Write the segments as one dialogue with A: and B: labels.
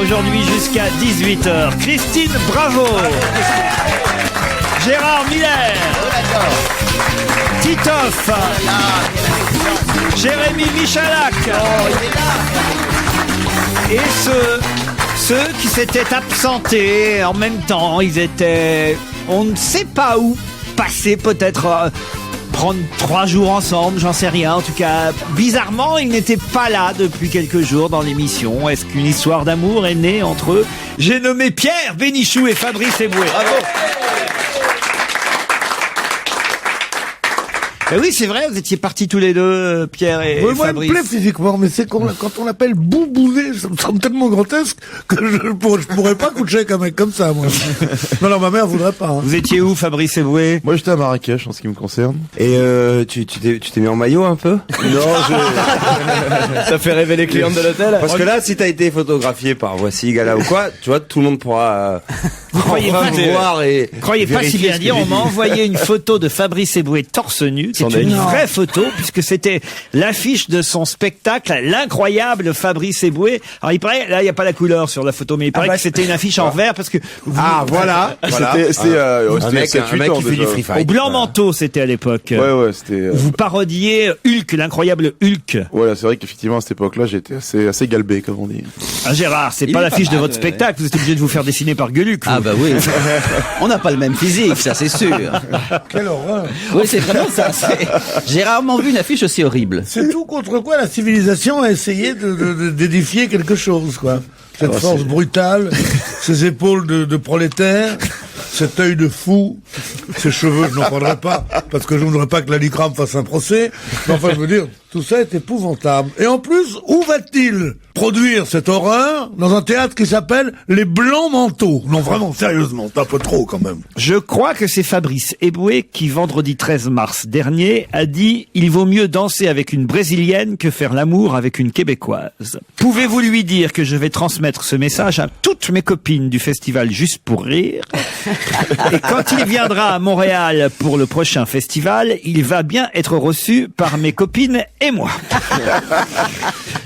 A: aujourd'hui jusqu'à 18h. Christine Bravo, Gérard Miller, Titoff, Jérémy Michalak et ceux qui s'étaient absentés en même temps. Ils étaient, on ne sait pas où, passés peut-être prendre 3 jours ensemble, j'en sais rien. En tout cas, bizarrement, ils n'étaient pas là depuis quelques jours dans l'émission. Est-ce qu'une histoire d'amour est née entre eux? J'ai nommé Pierre Bénichou et Fabrice Eboué. Bravo. Oui, c'est vrai, vous étiez partis tous les deux, Pierre et
B: moi,
A: Fabrice.
B: Moi, il me plaît physiquement, mais c'est quand on l'appelle boubounet, ça me semble tellement grotesque que je pourrais pas coucher avec un mec comme ça, moi. Non, ma mère voudrait pas. Hein.
A: Vous étiez où, Fabrice Eboué?
C: Moi, j'étais à Marrakech, en ce qui me concerne.
D: Et tu t'es mis en maillot un peu?
C: Non,
D: Ça fait rêver les clientes de l'hôtel? Parce que là, si t'as été photographié par Voici Gala ou quoi, tu vois, tout le monde pourra
A: Vous croyez pas,
D: voir et
A: croyez pas si bien dire, on m'a envoyé une photo de Fabrice Eboué torse nu, qui est une vraie photo, puisque c'était l'affiche de son spectacle, l'incroyable Fabrice Eboué. Alors il paraît, là il n'y a pas la couleur sur la photo, mais il paraît que c'était une affiche en vert, parce que...
C: voilà. C'était
D: un mec qui fait du free fight.
A: Au blanc manteau, c'était à l'époque.
C: Ouais, c'était...
A: Vous parodiez Hulk, l'incroyable Hulk.
C: Ouais, c'est vrai qu'effectivement, à cette époque-là, j'étais assez galbé, comme on dit.
A: Ah, Gérard, c'est pas l'affiche de votre spectacle, vous êtes obligé de vous faire dessiner par Gueuluc.
E: Ah bah oui. On n'a pas le même physique, ça c'est sûr.
B: Quelle horreur.
E: Oui, c'est vraiment ça. J'ai rarement vu une affiche aussi horrible.
B: C'est tout contre quoi la civilisation a essayé d'édifier quelque chose, quoi. Cette force brutale, ces épaules de prolétaire, cet œil de fou, ces cheveux, je n'en parlerai pas, parce que je ne voudrais pas que la LICRA me fasse un procès. Mais enfin, je veux dire, tout ça est épouvantable. Et en plus, où va-t-il produire cette horreur dans un théâtre qui s'appelle Les Blancs Manteaux? Non, vraiment, sérieusement, c'est un peu trop quand même.
A: Je crois que c'est Fabrice Eboué qui, vendredi 13 mars dernier, a dit « Il vaut mieux danser avec une Brésilienne que faire l'amour avec une Québécoise ». Pouvez-vous lui dire que je vais transmettre ce message à toutes mes copines du festival Juste pour Rire? Et quand il viendra à Montréal pour le prochain festival, il va bien être reçu par mes copines et moi.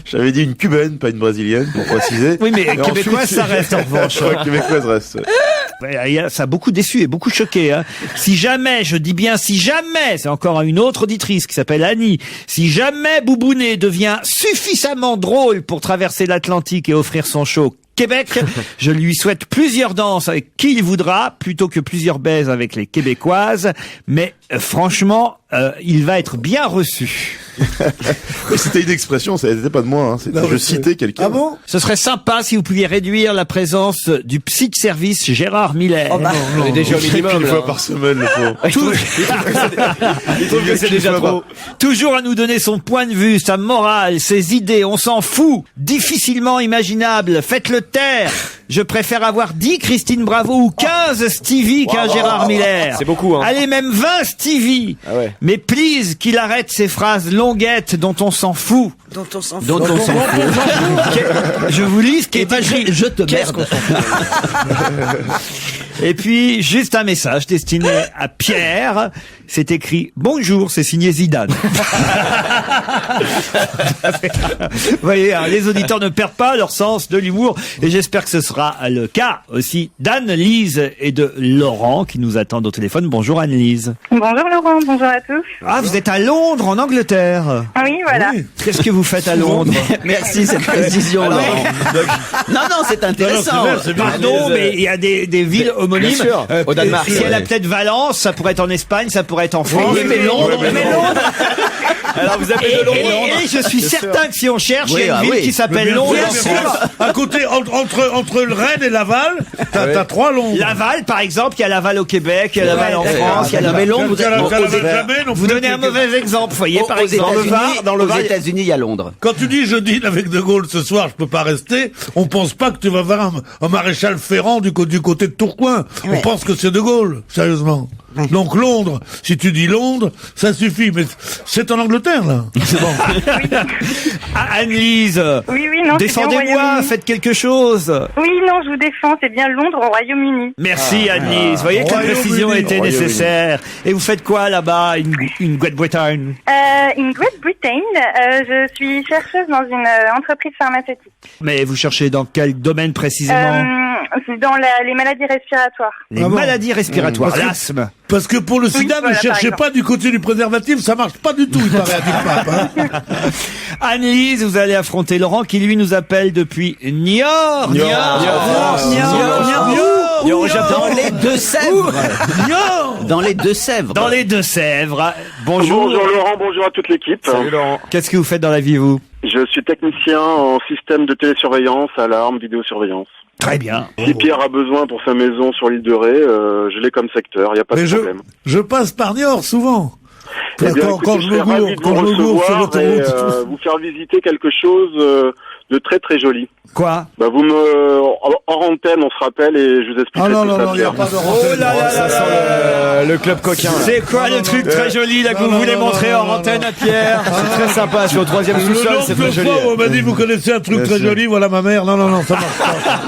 C: J'avais dit une cubaine, pas une brésilienne, pour préciser.
A: Oui, mais
C: Et
A: québécoise,
C: ensuite,
A: ça reste en revanche.
C: Ouais, québécoise reste.
A: Ça a beaucoup déçu et beaucoup choqué. Hein. Si jamais, je dis bien si jamais, c'est encore une autre auditrice qui s'appelle Annie, si jamais Boubounet devient suffisamment drôle pour traverser l'Atlantique et offrir son show Québec, je lui souhaite plusieurs danses avec qui il voudra, plutôt que plusieurs baises avec les Québécoises. Mais franchement, il va être bien reçu.
C: C'était une expression, ça n'était pas de moi. Hein. Je citais quelqu'un.
B: Ah bon?
A: Ce serait sympa si vous pouviez réduire la présence du psy de service Gérard Miller.
E: Oh bah,
C: Non,
D: déjà au minimum,
C: une
D: là.
C: fois par semaine, le pauvre.
D: Il trouve que c'est déjà trop.
A: Toujours à nous donner son point de vue, sa morale, ses idées, on s'en fout. Difficilement imaginable, faites-le taire. Je préfère avoir 10 Christine Bravo ou 15 Stevie qu'un Gérard Miller.
D: C'est beaucoup, hein.
A: Allez, même 20 Stevie.
D: Ah ouais.
A: Mais please, qu'il arrête ces phrases longuettes dont on s'en fout.
E: dont on s'en fout.
A: Je vous lis ce qui est écrit.
E: Je te merde.
A: Et puis, juste un message destiné à Pierre. C'est écrit « Bonjour, c'est signé Zidane ». Vous voyez, hein, les auditeurs ne perdent pas leur sens de l'humour. Et j'espère que ce sera le cas aussi d'Anne-Lise et de Laurent qui nous attendent au téléphone. Bonjour Anne-Lise.
F: Bonjour Laurent, bonjour à tous.
A: Ah, vous êtes à Londres, en Angleterre.
F: Ah oui, voilà.
B: Oui.
A: Qu'est-ce que vous faites à Londres?
E: Merci cette précision, Laurent. Non, c'est intéressant.
A: Pardon, mais il y a des villes homonymes.
D: Bien sûr, au Danemark.
A: Si elle a
D: Ouais.
A: peut-être Valence, ça pourrait être en Espagne, ça pourrait être en France.
B: Oui, mais Londres,
D: Alors vous appelez de Londres.
A: Et je suis certain que si on cherche, il y a
E: Oui,
A: une ville
E: oui.
A: qui s'appelle Londres.
B: Bien sûr. À côté, entre le Rennes et Laval, t'as 3 Londres.
A: Laval, par exemple, il y a Laval au Québec, il y a Laval en France, il y a Laval.
E: Mais Londres, vous êtes
B: jamais non
A: Vous
B: plus
A: donnez un
B: quelque-
A: mauvais exemple, vous voyez, par
E: aux
A: exemple.
E: États-Unis, aux États-Unis, il y a Londres.
B: Quand tu dis je dîne avec De Gaulle ce soir, je peux pas rester, on pense pas que tu vas voir un maréchal Ferrand du côté de Tourcoing. On pense que c'est De Gaulle, sérieusement. Donc Londres, si tu dis Londres, ça suffit. Mais c'est en Angleterre, là. Bon.
A: Anne-Lise,
F: Oui, non, c'est bien au
A: défendez-moi,
F: Royaume-Uni.
A: faites quelque chose.
F: Oui, non, je vous défends, c'est bien Londres au Royaume-Uni.
A: Merci Anne-Lise. Vous voyez que la
B: Royaume-Uni.
A: précision était
C: Royaume-Uni.
A: nécessaire. Et vous faites quoi là-bas, une Grande-Bretagne?
F: In Great Britain, je suis chercheuse dans une entreprise pharmaceutique.
A: Mais vous cherchez dans quel domaine précisément?
F: C'est dans les maladies respiratoires.
A: Les
B: Ah bon
A: maladies respiratoires,
B: Parce que-
A: l'asthme.
B: Parce que pour le sida,
F: voilà,
B: ne cherchez
F: par
B: pas du côté du préservatif, ça marche pas du tout, il paraît, à du pape. Hein.
A: Anne-Lise, vous allez affronter Laurent qui lui nous appelle depuis Niort.
E: Dans les Deux-Sèvres. Dans les Deux-Sèvres.
A: Dans les Deux-Sèvres. Bonjour.
G: Bonjour Laurent, bonjour à toute l'équipe.
C: Salut Laurent.
A: Qu'est-ce que vous faites dans la vie, vous?
G: Je suis technicien en système de télésurveillance, alarme, vidéosurveillance.
A: Très bien.
G: Si Pierre a besoin pour sa maison sur l'île de Ré, je l'ai comme secteur, il n'y a pas
B: Mais
G: de problème.
B: je passe par Niort souvent.
G: Eh bien,
B: Quand
G: écoutez,
B: je
G: je
B: me
G: serais ravi
B: gourre,
G: de vous
B: sur
G: recevoir et
B: l'autoroute.
G: vous faire visiter quelque chose de très très joli.
A: Quoi?
G: Bah, hors antenne, on se rappelle et je vous expliquerai
B: Ah non,
G: tout
B: non,
G: ça,
B: non, il n'y a
G: Pierre.
B: pas de
A: Oh là là là là.
D: Le club coquin. là.
A: C'est quoi le truc très joli là que vous voulez montrer en antenne à Pierre?
D: C'est très sympa, sur le troisième
B: Le
D: sous-sol,
B: nombre
D: c'est
B: de
D: très joli.
B: fois où on m'a dit, vous connaissez un truc très joli, voilà ma mère. Non, ça marche pas.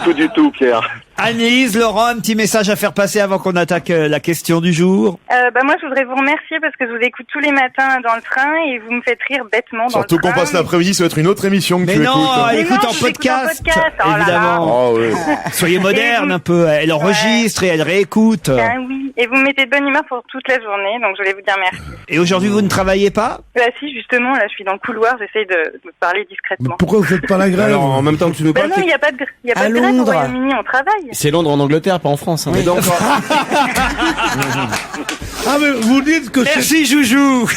G: Non, du tout, Pierre.
A: Annelise, Laurent, un petit message à faire passer avant qu'on attaque la question du jour.
F: Moi, je voudrais vous remercier parce que je vous écoute tous les matins dans le train et vous me faites rire bêtement dans
C: Surtout
F: le train.
C: qu'on passe l'après-midi, ça va être une autre émission que
A: Mais
C: tu
A: non,
C: écoutes.
A: elle
F: Mais
A: écoute
F: non,
A: en
F: je l'écoute en
A: podcast,
F: podcast, oh là là.
A: évidemment.
C: Oh, oui.
A: Soyez moderne un peu. Elle enregistre et elle réécoute.
F: Ah oui, et vous me mettez de bonne humeur pour toute la journée, donc je voulais vous dire merci.
A: Et aujourd'hui, vous ne travaillez pas?
F: Bah si, justement, là, je suis dans le couloir, j'essaye de parler discrètement.
B: Pourquoi vous faites pas la grève?
D: Alors, en même temps que tu nous
F: Bah
D: parles,
F: non, il n'y a pas de, y a pas
E: À
F: de grève au
E: Londres.
F: Royaume-Uni, on travaille.
D: c'est Londres en Angleterre, pas en France. Hein. Donc,
B: Ah, mais vous dites que c'est...
A: Merci Joujou.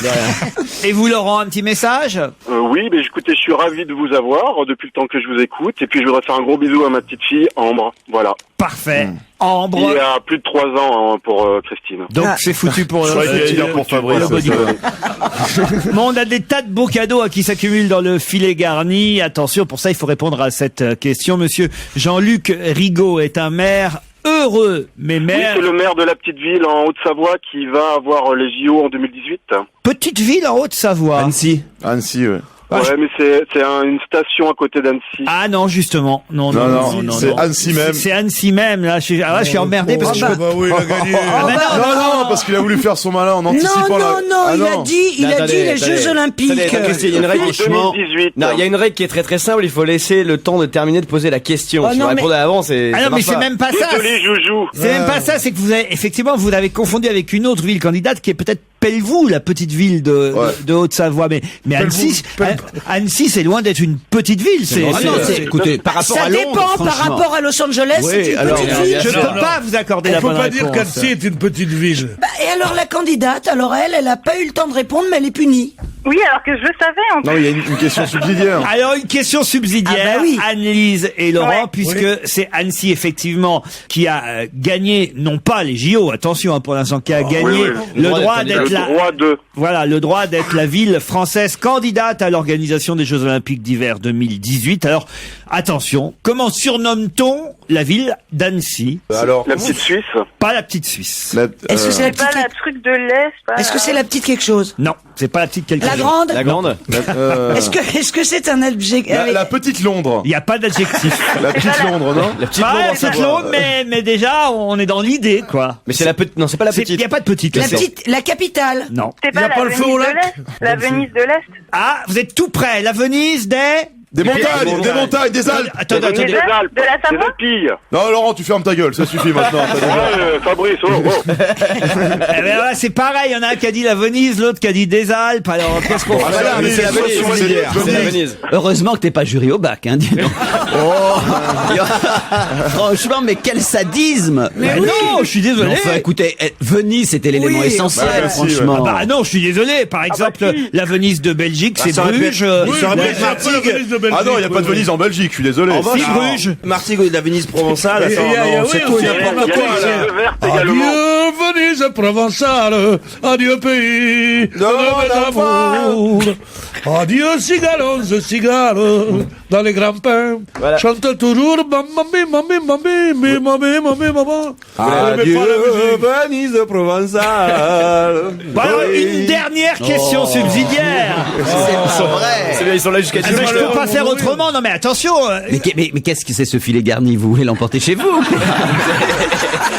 A: Et vous, Laurent, un petit message?
G: Oui, mais écoutez, je suis ravi de vous avoir depuis le temps que je vous écoute. Et puis, je voudrais faire un gros bisou à ma petite fille, Ambre. Voilà.
A: Parfait. Ambre.
G: Il y a plus de 3 ans pour Christine.
A: Donc c'est foutu pour
C: Je croyais qu'il allait dire pour Fabrice.
A: le body boy. Bon, on a des tas de beaux cadeaux qui s'accumulent dans le filet garni. Attention, pour ça, il faut répondre à cette question. Monsieur Jean-Luc Rigaud est un maire heureux, mais
G: Oui,
A: maire...
G: c'est le maire de la petite ville en Haute-Savoie qui va avoir les JO en 2018.
A: Petite ville en Haute-Savoie.
D: Annecy.
C: Annecy, ouais.
A: Ah,
G: Ouais, mais c'est une station à côté d'Annecy.
A: Ah non, justement. Non,
C: c'est Annecy même.
A: C'est Annecy même, là. Je suis emmerdé parce que je...
B: Bah oui, il a gagné.
A: Ah, mais
C: Non, parce qu'il a voulu faire son malin en anticipant
E: Non,
C: la...
E: non, non,
C: Ah,
E: il a dit les Jeux Olympiques.
D: Attendez, il y a une règle,
E: Franchement.
G: 2018.
D: Non, il y a une règle qui est très très simple, il faut laisser le temps de terminer de poser la question.
E: Oh
D: si
E: non,
D: vous répondez
E: mais-
D: avant, c'est...
A: Ah
D: ça
A: non, mais
D: marche
A: c'est
D: pas.
A: même pas ça.
G: Désolé, Joujou.
A: C'est même pas ça, c'est que vous avez, effectivement, vous l'avez confondu avec une autre ville candidate qui est peut-être Pelvoux, la petite ville de Haute-Savoie. Mais Annecy, Annecy, c'est loin d'être une petite ville.
E: Ah non, écoutez,
D: par rapport
E: ça
D: à Londres,
E: dépend par
D: franchement.
E: rapport à Los Angeles,
D: Oui,
E: c'est une
D: alors,
E: petite
D: bien
E: ville.
A: Je ne
D: sûr.
A: peux pas vous accorder
B: On
A: la
B: peut
A: bonne
B: pas
A: réponse.
B: dire qu'Annecy est une petite ville.
E: Bah, et alors la candidate, alors elle a pas eu le temps de répondre, mais elle est punie.
F: Oui, alors que je le savais en
C: Non, il y a une question subsidiaire.
A: Alors une question subsidiaire,
E: Ah bah oui.
A: Anne-Lise et Laurent,
F: Ouais.
A: puisque c'est Annecy effectivement qui a gagné, non pas les JO, attention pour l'instant, qui a gagné
G: oui.
A: le droit
G: Le
A: d'être la,
G: droit de...
A: voilà, le droit d'être la ville française candidate à l'organisation des Jeux Olympiques d'hiver 2018. Alors attention, comment surnomme-t-on la ville d'Annecy?
C: Alors,
G: La petite Suisse.
A: Pas la petite Suisse.
E: Est-ce que c'est la
F: C'est pas
E: petite
F: la truc de l'Est. pas
E: Est-ce que c'est la petite quelque chose?
A: Non, c'est pas la petite quelque
E: La
A: chose.
E: grande?
D: La grande.
E: Est-ce que c'est un adjectif?
C: la petite Londres.
A: Il n'y a pas d'adjectif.
C: La petite Londres, non?
D: La petite
A: Pas
D: Londres
A: la
D: en
A: petite
D: Savoie.
A: Londres, mais déjà on est dans l'idée quoi.
D: Mais c'est la petite, non, c'est pas la
A: Il
D: petite.
A: n'y a pas de petite.
E: La
A: là.
E: petite, la capitale.
A: Non.
F: C'est
B: Y a
F: pas
B: pas
F: la
B: le feu
F: Venise
B: au
F: de
B: lac
F: l'Est. La Venise de l'Est.
A: Ah, vous êtes tout près. La Venise des...
C: Des montagnes, des Alpes.
A: Attendez,
F: Des
A: attendez.
F: Alpes, de la
G: Des
F: Savoie.
G: Alpilles.
C: Non, Laurent, tu fermes ta gueule, ça suffit maintenant. t'as déjà-
G: Fabrice, oh.
A: Eh ben voilà, c'est pareil. Il y en a un qui a dit la Venise, l'autre qui a dit des Alpes. Alors qu'est-ce qu'on fait?
C: Voilà, mais c'est la
D: Venise,
C: question
D: c'est
C: subsidiaire.
D: c'est la Venise.
E: Heureusement que t'es pas jury au bac, hein, dis donc. Franchement, mais quel sadisme.
A: Mais non, je suis désolé.
E: Enfin, écoutez, Venise, c'était l'élément essentiel,
C: bah, si,
E: franchement.
A: Bah non, je suis désolé. Par exemple,
G: si.
A: la Venise de Belgique, c'est
D: ça aurait pu
A: Bruges.
B: Oui,
A: la-
B: mais c'est un peu la Venise de Belgique.
C: Ah non, il n'y a pas de Venise en Belgique, je suis désolé.
A: Si, Bruges.
D: Martigues de la Venise provençale,
B: Et- et- et-
D: c'est
B: oui,
D: tout
B: aussi,
D: et n'importe
G: Il y a
D: quoi.
G: les
D: là.
G: Venise vertes également.
B: Adieu Venise provençale, adieu pays
C: Non,
B: de mes
C: non,
B: amours. Adieu cigalo, ce cigalo, dans les grands pains, chante toujours mambi, mambi, mambi, mambi, mambi, mambi.
D: Adieu, Venise provençale.
A: Bon, alors, une dernière question subsidiaire.
E: C'est vrai.
D: C'est bien, ils sont là jusqu'à
A: Ah, mais je peux pas faire autrement. Non, mais attention.
E: Mais qu'est-ce que c'est ce filet garni? Vous voulez l'emporter chez vous?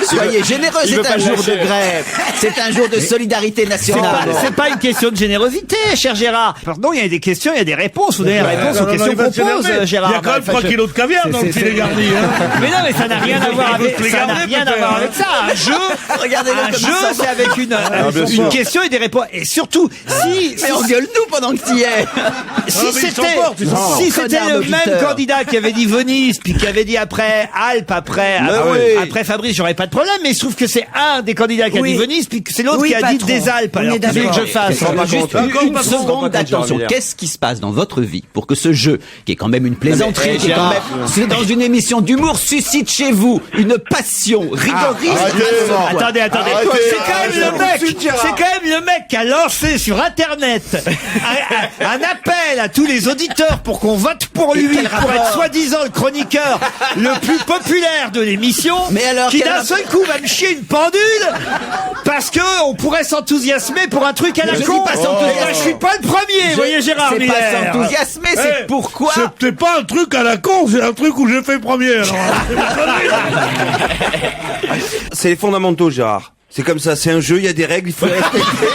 E: Soyez généreux, c'est un jour de grève. C'est un jour de solidarité nationale.
A: C'est pas une question de générosité, cher Gérard. Pardon, il y a des questions, il y a des réponses. Vous donnez la réponse aux questions qu'on pose, Gérard.
B: Il y a quand même 3 kilos de caviar dans le filet garni.
A: Mais non, mais ça n'a rien à voir avec ça. N'a rien à voir avec ça. Un jeu,
E: Regardez-le comme ça.
A: c'est avec une question et des réponses. Et surtout,
E: Mais engueule-nous pendant que t'y es.
A: si c'était
E: Connard
A: le
E: d'auditeur.
A: même candidat qui avait dit Venise, puis qui avait dit après Alpes, après Fabrice, j'aurais pas de problème. Mais il se trouve que c'est un des candidats qui a dit Venise, puis que c'est l'autre qui a dit des Alpes. Alors, qu'est-ce que je fasse?
E: Juste une seconde d'attention. Qu'est-ce qui se passe dans votre vie pour que ce jeu, qui est quand même une plaisanterie, qui est quand même, c'est dans une émission d'humour, suscite chez vous une passion rigoriste?
A: Attendez. C'est quand même le mec qui a lancé sur Internet un appel à tous les auditeurs pour qu'on vote pour lui, pour être soi-disant le chroniqueur le plus populaire de l'émission.
E: Mais alors,
A: qui
E: quel
A: d'un seul coup va me chier une pendule parce que on pourrait s'enthousiasmer pour un truc à la
E: Je
A: con.
E: dis pas s'enthousiasmer.
A: Je suis pas le premier, vous voyez Gérard
E: C'est
A: Miller.
E: pas s'enthousiasmer, c'est pourquoi.
B: C'était pas un truc à la con, c'est un truc où j'ai fait premier. Alors.
D: C'est les fondamentaux, Gérard. C'est comme ça, c'est un jeu, il y a des règles, il faut les respecter.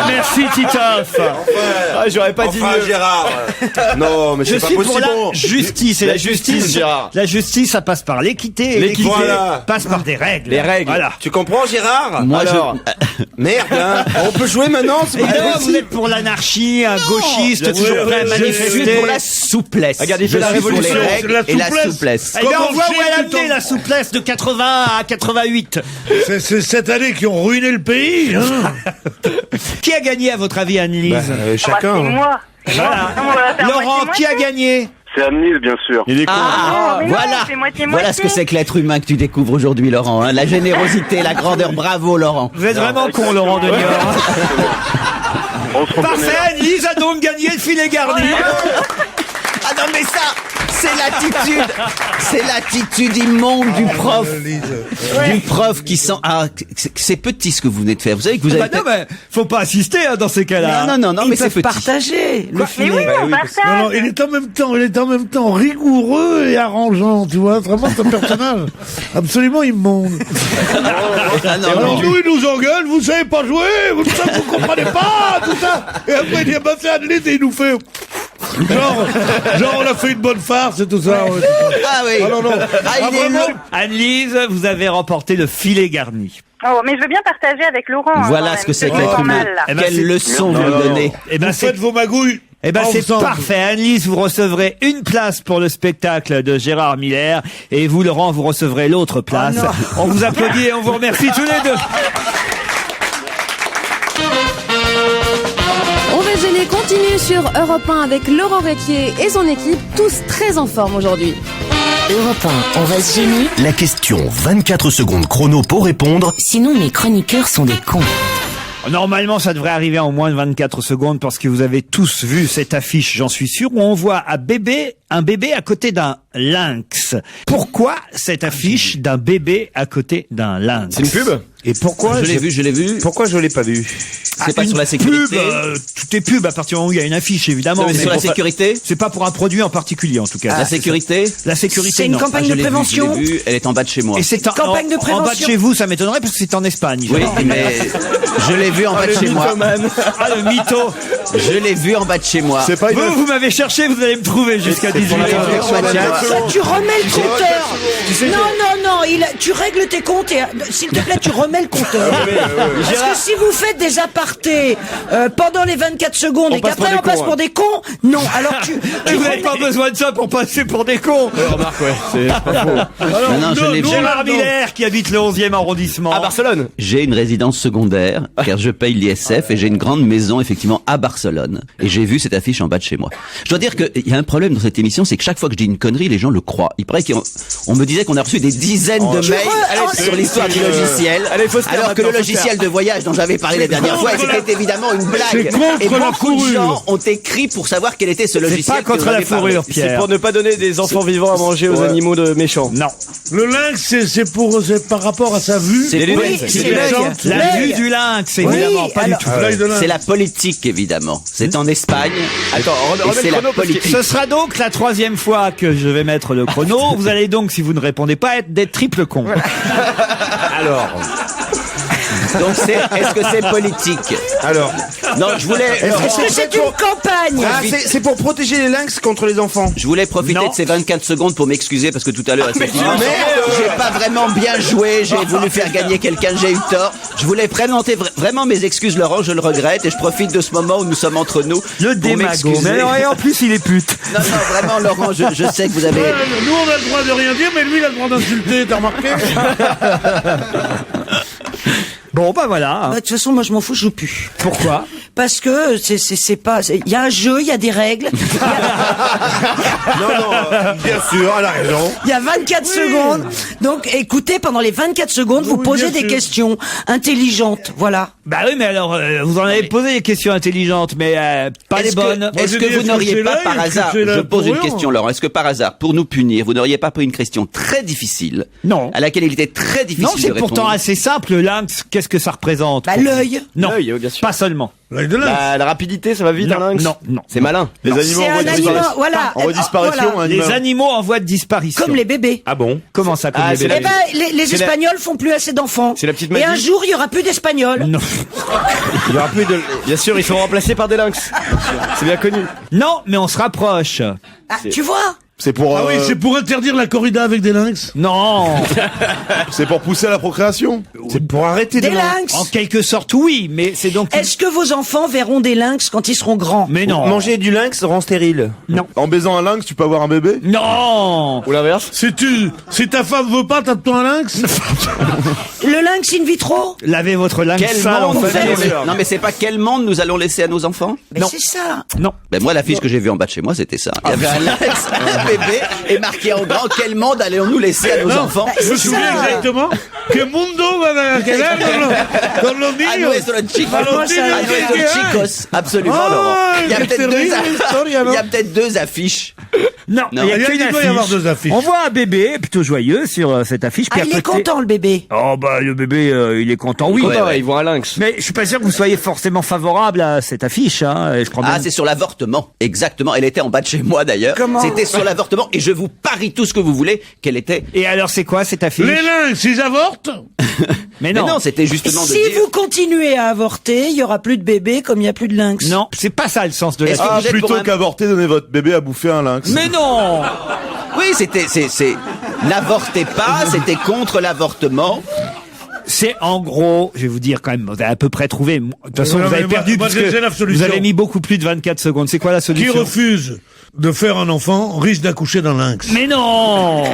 A: Merci Titoff.
D: J'aurais pas dit mieux. Gérard. Non, mais
A: Je
D: c'est pas
A: suis pour
D: possible.
A: la justice et la justice,
D: Gérard.
A: la justice, ça passe par l'équité. Et l'équité
D: Voilà.
A: passe par des règles.
D: Les règles.
A: Voilà.
D: Tu comprends, Gérard?
E: Moi,
D: Alors, merde, hein. On peut jouer maintenant, c'est pas
A: Évidemment, vous
D: possible.
A: êtes pour l'anarchie, un gauchiste,
B: bien
A: toujours
B: sûr,
A: prêt à
B: je
E: Je
A: manifester.
E: suis pour la souplesse.
D: Regardez, il
E: je
D: fait la
E: suis pour les
D: révolution,
E: règles
B: c'est
E: et
B: la
E: la souplesse.
A: Eh bien, on voit où
B: Comment
A: elle a
B: chier,
A: amené
B: tout
A: la souplesse de 80 à 88.
B: C'est cette année qui ont ruiné le pays. Hein.
A: Qui a gagné à votre avis, Annelise?
D: Chacun.
F: C'est moi.
A: Voilà.
F: Non, on va faire
A: Laurent,
F: moitié-moitié.
A: qui a gagné?
G: C'est Annelise, bien sûr.
C: Il est con.
E: Ah,
F: mais non,
E: voilà.
F: c'est moitié-moitié.
E: Voilà ce que c'est que l'être humain que tu découvres aujourd'hui, Laurent. Hein. La générosité, la grandeur. Bravo, Laurent.
A: Vous êtes vraiment con, Laurent de Niort.
G: On se reconnaît
A: Parfait,
G: là.
A: Annelise a donc gagné le filet garni.
E: Ah non, mais ça, c'est l'attitude immonde du prof. Du prof qui sent, c'est petit ce que vous venez de faire. Vous savez que vous avez...
A: Bah non, mais faut pas assister dans ces cas-là.
E: Non, mais c'est petit.
H: partager le
F: Mais
H: filet.
F: oui, on partage.
B: Non, il est en même temps rigoureux et arrangeant, tu vois. Vraiment, c'est un personnage absolument immonde.
E: Ah non,
B: Alors
E: non.
B: nous, il nous engueule, vous savez pas jouer, vous comprenez pas, tout ça. Et après, il dit, bah, c'est Annelise et il nous fait... Genre, on a fait une bonne farce et tout ça. Ouais.
E: Ah oui.
B: Ah non, non.
E: Ah, il est
B: vraiment.
E: long.
A: Annelise, vous avez remporté le filet garni.
F: Oh, mais je veux bien partager avec Laurent. hein,
E: Voilà
F: quand
E: ce
F: même.
E: que c'est que
F: Je me
E: l'être
F: sens
E: humain.
F: mal, là.
A: Eh ben,
E: Quelle
A: c'est-
E: leçon vous
B: Non,
E: lui
B: non,
E: donnez.
A: Eh ben,
B: Vous
A: c'est
B: faites vos magouilles.
A: Eh ben c'est
B: ensemble.
A: parfait. Annelise, vous recevrez une place pour le spectacle de Gérard Miller et vous, Laurent, vous recevrez l'autre place. On vous applaudit et on vous remercie tous les deux.
I: On va gêner continue sur Europe 1 avec Laurent Réquier et son équipe, tous très en forme aujourd'hui.
J: Europe 1, on va se gêner. La question 24 secondes chrono pour répondre. Sinon, mes chroniqueurs sont des cons.
A: Normalement, ça devrait arriver en moins de 24 secondes parce que vous avez tous vu cette affiche, j'en suis sûr, où on voit un bébé à côté d'un lynx. Pourquoi cette affiche d'un bébé à côté d'un lynx?
D: C'est une pub?
A: Et pourquoi
E: Je l'ai vu.
D: Pourquoi je l'ai pas vu?
E: C'est pas
A: une
E: sur la sécurité.
A: pub, tout est pub à partir du moment où il y a une affiche, évidemment.
E: Non, mais
A: mais
E: sur la
A: pour pas-
E: sécurité.
A: C'est pas pour un produit en particulier, en tout cas.
E: La sécurité.
A: La sécurité,
H: C'est une
A: non.
H: campagne
E: Je
H: de
E: l'ai vue,
H: prévention.
E: je l'ai vue, elle est en bas de chez moi.
A: Et c'est
H: Campagne de
A: en bas de
H: prévention.
A: chez vous, ça m'étonnerait parce que c'est en Espagne.
E: Oui, mais je l'ai vue en bas de chez moi.
A: Ah, le mytho.
E: Je l'ai vue en bas de chez moi.
C: C'est pas une...
A: Vous m'avez cherché, vous allez me trouver jusqu'à 18h.
H: Ça, tu remets le compteur. Non, tu règles tes comptes et s'il te plaît, tu remets le compteur. Parce que si vous faites des apartés pendant les 24 secondes et
D: passe
H: qu'après
D: pour
H: on
D: des
H: passe
D: cons,
H: pour des cons, non. Alors tu
A: Vous n'avez pas besoin de ça pour passer pour des cons.
D: Remarque, ouais, c'est pas faux.
E: Non, je l'ai vue.
A: Gérard Miller qui habite le 11e arrondissement.
D: À Barcelone.
E: J'ai une résidence secondaire, car je paye l'ISF, et j'ai une grande maison, effectivement, à Barcelone. Et j'ai vu cette affiche en bas de chez moi. Je dois dire qu'il y a un problème dans cette émission, c'est que chaque fois que je dis une connerie, les gens le croient. Il paraît qu'on On me disait qu'on a reçu des dizaines de mails sur l'histoire du logiciel, alors que le logiciel de voyage dont j'avais parlé la dernière fois, c'était évidemment une blague. Et beaucoup de gens ont écrit pour savoir quel était ce logiciel.
A: C'est pas contre la fourrure, Pierre.
D: C'est pour ne pas donner des enfants vivants à manger aux animaux méchants.
A: Non.
B: Le lynx, c'est par rapport à sa vue.
E: C'est
A: la vue du lynx, évidemment, pas du tout.
E: C'est la politique, évidemment. C'est en Espagne.
D: Attends,
E: c'est la politique.
A: Ce sera donc la 3e fois que je vais mettre le chrono. Vous allez donc, si vous ne répondez pas, être des triples cons.
D: Alors.
E: Donc est-ce que c'est politique?
D: Alors.
E: Non, je voulais.
H: Est-ce que c'est une campagne?
D: C'est pour protéger les lynx contre les enfants.
E: Je voulais profiter de ces 24 secondes pour m'excuser parce que tout à l'heure, effectivement, j'ai pas vraiment bien joué. J'ai voulu faire gagner quelqu'un, j'ai eu tort. Je voulais présenter vraiment mes excuses, Laurent. Je le regrette et je profite de ce moment où nous sommes entre nous.
A: Le démago. Mais et en plus, il est pute.
E: Non, vraiment, Laurent, je sais que vous avez.
B: Nous, on a le droit de rien dire, mais lui, il a le droit d'insulter. T'as remarqué?
A: Bon, bah voilà.
H: De toute façon, moi, je m'en fous, je joue plus.
A: Pourquoi?
H: Parce que c'est pas, il y a un jeu, il y a des règles.
C: Non, bien sûr, elle a raison.
H: Il y a 24 secondes. Donc, écoutez, pendant les 24 secondes, vous posez des questions intelligentes. Voilà.
A: Bah oui, mais alors, vous en avez posé des questions intelligentes, mais pas les bonnes.
E: Est-ce que vous n'auriez pas par hasard, je pose une question, Laurent, est-ce que par hasard, pour nous punir, vous n'auriez pas pris une question très difficile?
A: Non.
E: À laquelle il était très difficile de répondre.
A: Non, c'est pourtant assez simple. Le lynx, qu'est-ce que ça représente?
H: Bah, l'œil.
A: Non,
D: l'œil, bien sûr.
A: Pas seulement.
B: L'œil de lynx.
D: La rapidité, ça va vite, un lynx?
A: Non.
D: C'est malin.
C: Les animaux en voie de disparition.
A: Les animaux en voie de disparition.
H: Comme les bébés.
C: Ah bon?
A: Comment ça, comme les bébés?
H: Eh ben, les Espagnols font plus assez d'enfants.
D: C'est la petite
H: Et
D: magie.
H: un jour, il y aura plus d'Espagnols.
A: Non.
D: Il y aura plus de. Bien sûr, ils sont remplacés par des lynx. C'est bien connu.
A: Non, mais on se rapproche.
H: Ah, tu vois?
C: C'est pour.
B: Ah oui, c'est pour interdire la corrida avec des lynx.
A: Non.
C: C'est pour pousser à la procréation. C'est pour arrêter
H: Des lynx.
A: En quelque sorte, oui, mais c'est donc.
H: Est-ce que vos enfants verront des lynx quand ils seront grands?
A: Mais non.
D: Manger du lynx rend stérile.
A: Non.
C: En baisant un lynx, tu peux avoir un bébé?
A: Non.
D: Ou l'inverse?
B: Si ta femme veut pas, t'as-toi un lynx?
H: Le lynx in vitro?
A: Lavez votre lynx
E: Quel
A: sale, en
E: monde
A: fait.
E: Non, mais c'est pas quel monde nous allons laisser à nos enfants?
H: Mais c'est ça.
A: Non.
E: Ben moi, l'affiche que j'ai vue en bas de chez moi, c'était ça. Il y avait un lynx, un bébé, et marqué en grand, quel monde allons-nous laisser à nos enfants?
B: Je me souviens exactement. Que mundo van a quedar con los
E: A
B: niños.
E: nuestros chicos.
B: A los niños
E: A nuestros
B: que hay.
E: chicos. Absolument,
B: Ah,
E: Laurent. Il y a
B: qué
E: peut-être
B: terrible historia, non?
E: il y a peut-être deux affiches.
A: Non,
E: Non.
A: il y a
B: Il
A: qu'une
B: doit y avoir
A: affiche.
B: deux affiches.
A: On voit un bébé plutôt joyeux sur cette affiche.
H: Ah,
A: puis à
H: il est
A: côté-
H: content, le bébé.
A: Oh bah le bébé, il est content. Oui.
D: Ils voient un lynx.
A: Mais je suis pas sûr que vous soyez forcément favorable à cette affiche. Hein. Et je crois
E: Ah,
A: bien-
E: c'est sur l'avortement. Exactement. Elle était en bas de chez moi, d'ailleurs.
H: Comment?
E: C'était sur l'avortement. Et je vous parie tout ce que vous voulez qu'elle était.
A: Et alors c'est quoi cette affiche?
B: Les lynx, ils avortent?
A: Mais
E: Mais
A: non.
E: non, c'était justement de
H: Si
E: dire.
H: vous continuez à avorter, il y aura plus de bébés comme il y a plus de lynx.
A: Non, c'est pas ça le sens de la
E: Est-ce que
C: Ah,
E: vous êtes pour
C: plutôt
E: un-
C: qu'avorter, donnez votre bébé à bouffer un lynx.
A: Mais non.
E: Oui, c'est, n'avortez pas, c'était contre l'avortement.
A: C'est en gros, je vais vous dire quand même, vous avez à peu près trouvé. De toute façon,
B: Non,
A: vous avez
B: mais
A: perdu
B: moi,
A: puisque
B: j'ai la
A: vous
B: solution.
A: avez mis beaucoup plus de 24 secondes. C'est quoi la
B: Qui
A: solution?
B: refuse de faire un enfant risque d'accoucher d'un lynx.
A: Mais non.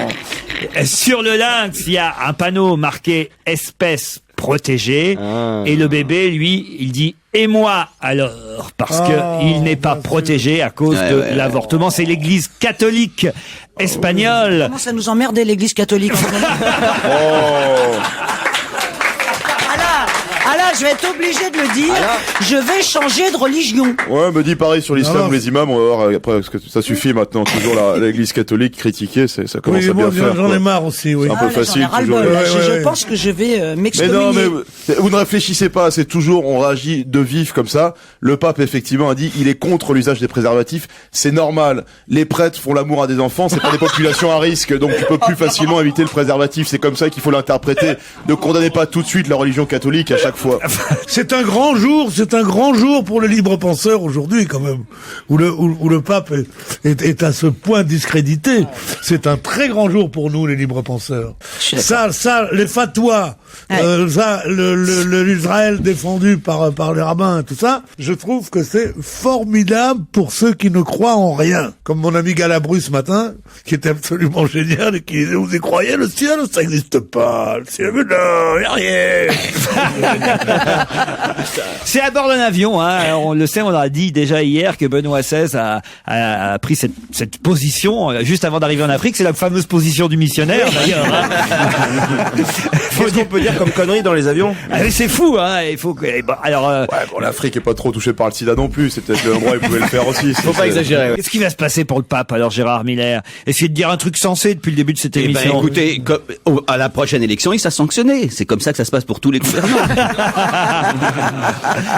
A: Sur le lynx, il y a un panneau marqué espèce protégée et le bébé, lui, il dit et moi alors parce que il n'est pas protégé à cause de l'avortement. C'est l'Église catholique espagnole.
H: Comment ça nous emmerdait l'église catholique? Ah là, je vais être obligé de le dire. Je vais changer de religion.
C: Ouais, me dis pareil sur l'islam
B: Alors-
C: ou les imams, on va voir après, parce que ça suffit maintenant, toujours l'église catholique critiquée, ça commence
B: Oui,
C: à bien
B: moi,
C: faire.
B: j'en
C: quoi.
B: ai marre aussi, oui.
C: C'est un peu
H: Ah, là, j'en ai
C: facile,
H: ras-le-bol,
C: toujours.
H: là.
B: Ouais,
H: Je
B: ouais.
H: pense que je vais
C: Mais non,
H: m'excommunier.
C: mais vous ne réfléchissez pas, c'est toujours, on réagit de vif comme ça. Le pape, effectivement, a dit, il est contre l'usage des préservatifs. C'est normal. Les prêtres font l'amour à des enfants, c'est pas des populations à risque, donc tu peux plus facilement éviter le préservatif. C'est comme ça qu'il faut l'interpréter. Ne condamnez pas tout de suite la religion catholique à chaque fois.
B: C'est un grand jour pour les libres penseurs aujourd'hui, quand même, où le pape est à ce point discrédité. C'est un très grand jour pour nous, les libres penseurs. Ça, les fatwas, ça, l'Israël défendu par les rabbins, tout ça, je trouve que c'est formidable pour ceux qui ne croient en rien. Comme mon ami Galabru ce matin, qui était absolument génial et qui disait, vous y croyez, le ciel, ça n'existe pas. Le ciel, mais non, y a rien.
A: C'est à bord d'un avion, hein. Alors, on le sait, on l'a dit déjà hier que Benoît XVI a pris cette position juste avant d'arriver en Afrique. C'est la fameuse position du missionnaire, d'ailleurs. Hein.
D: Qu'est-ce qu'on peut dire comme connerie dans les avions?
A: Ah, mais c'est fou, hein. Il faut que, bon, alors,
C: l'Afrique est pas trop touchée par le sida non plus. C'est peut-être l'endroit où ils pouvaient le faire aussi.
D: Faut pas exagérer. Ouais.
A: Qu'est-ce qui va se passer pour le pape, alors, Gérard Miller? Essayez de dire un truc sensé depuis le début de cette émission.
E: Écoutez, à la prochaine élection, il sera sanctionné. C'est comme ça que ça se passe pour tous les gouvernants.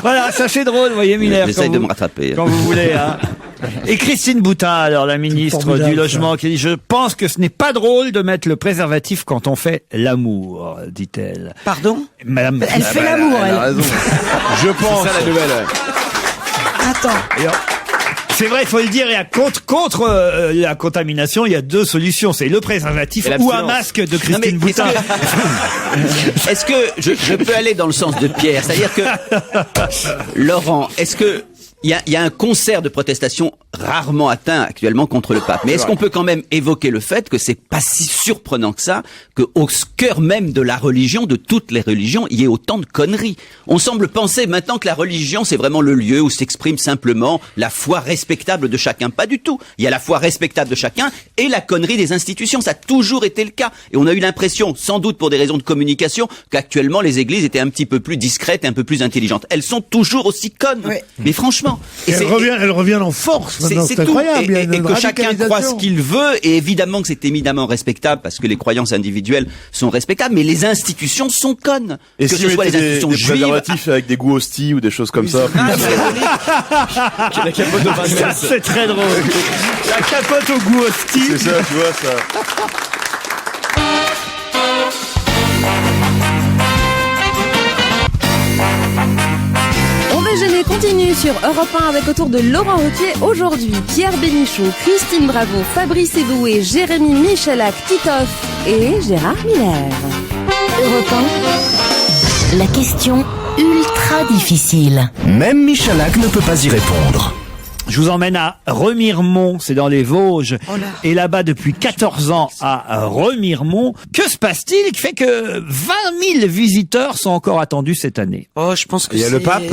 A: Voilà, ça c'est drôle, vous voyez, Miller.
E: J'essaye de me rattraper.
A: Quand vous voulez, hein. Et Christine Boutin, alors, la ministre du Logement, qui dit, je pense que ce n'est pas drôle de mettre le préservatif quand on fait l'amour, dit-elle.
H: Pardon?
A: Madame.
H: Elle fait l'amour, elle.
C: a raison.
D: Je pense. C'est ça la nouvelle.
H: Attends.
A: C'est vrai, il faut le dire, contre la contamination, il y a deux solutions. C'est le préservatif ou un masque de Christine Boutin.
E: Est-ce que je peux aller dans le sens de Pierre? C'est-à-dire que, Laurent, est-ce que il y a un concert de protestation rarement atteint actuellement contre le pape. Mais est-ce qu'on peut quand même évoquer le fait que c'est pas si surprenant que ça, que au cœur même de la religion, de toutes les religions, il y ait autant de conneries? On semble penser maintenant que la religion, c'est vraiment le lieu où s'exprime simplement la foi respectable de chacun. Pas du tout. Il y a la foi respectable de chacun et la connerie des institutions. Ça a toujours été le cas. Et on a eu l'impression, sans doute pour des raisons de communication, qu'actuellement les églises étaient un petit peu plus discrètes et un peu plus intelligentes. Elles sont toujours aussi connes. Oui. Mais franchement.
B: Et elles reviennent en force maintenant, c'est incroyable.
E: Et que chacun croit ce qu'il veut, et évidemment que c'est éminemment respectable, parce que les croyances individuelles sont respectables, mais les institutions sont connes.
C: Et
E: que
C: si
E: ce soit les institutions
C: des
E: juives...
C: préservatifs avec des goûts hosties ou des choses comme ça.
A: La capote au ça, c'est très drôle. La capote au goût hostie.
C: C'est ça, tu vois, ça...
I: Gêné continue sur Europe 1 avec autour de Laurent Ruquier aujourd'hui. Pierre Bénichou, Christine Bravo, Fabrice Eboué, Jérémy Michalak, Titoff et Gérard Miller.
J: Europe 1, la question ultra difficile. Même Michalak ne peut pas y répondre.
A: Je vous emmène à Remiremont, c'est dans les Vosges. Oh là. Et là-bas, depuis 14 ans à Remiremont, que se passe-t-il qui fait que 20 000 visiteurs sont encore attendus cette année?
H: Oh, je pense que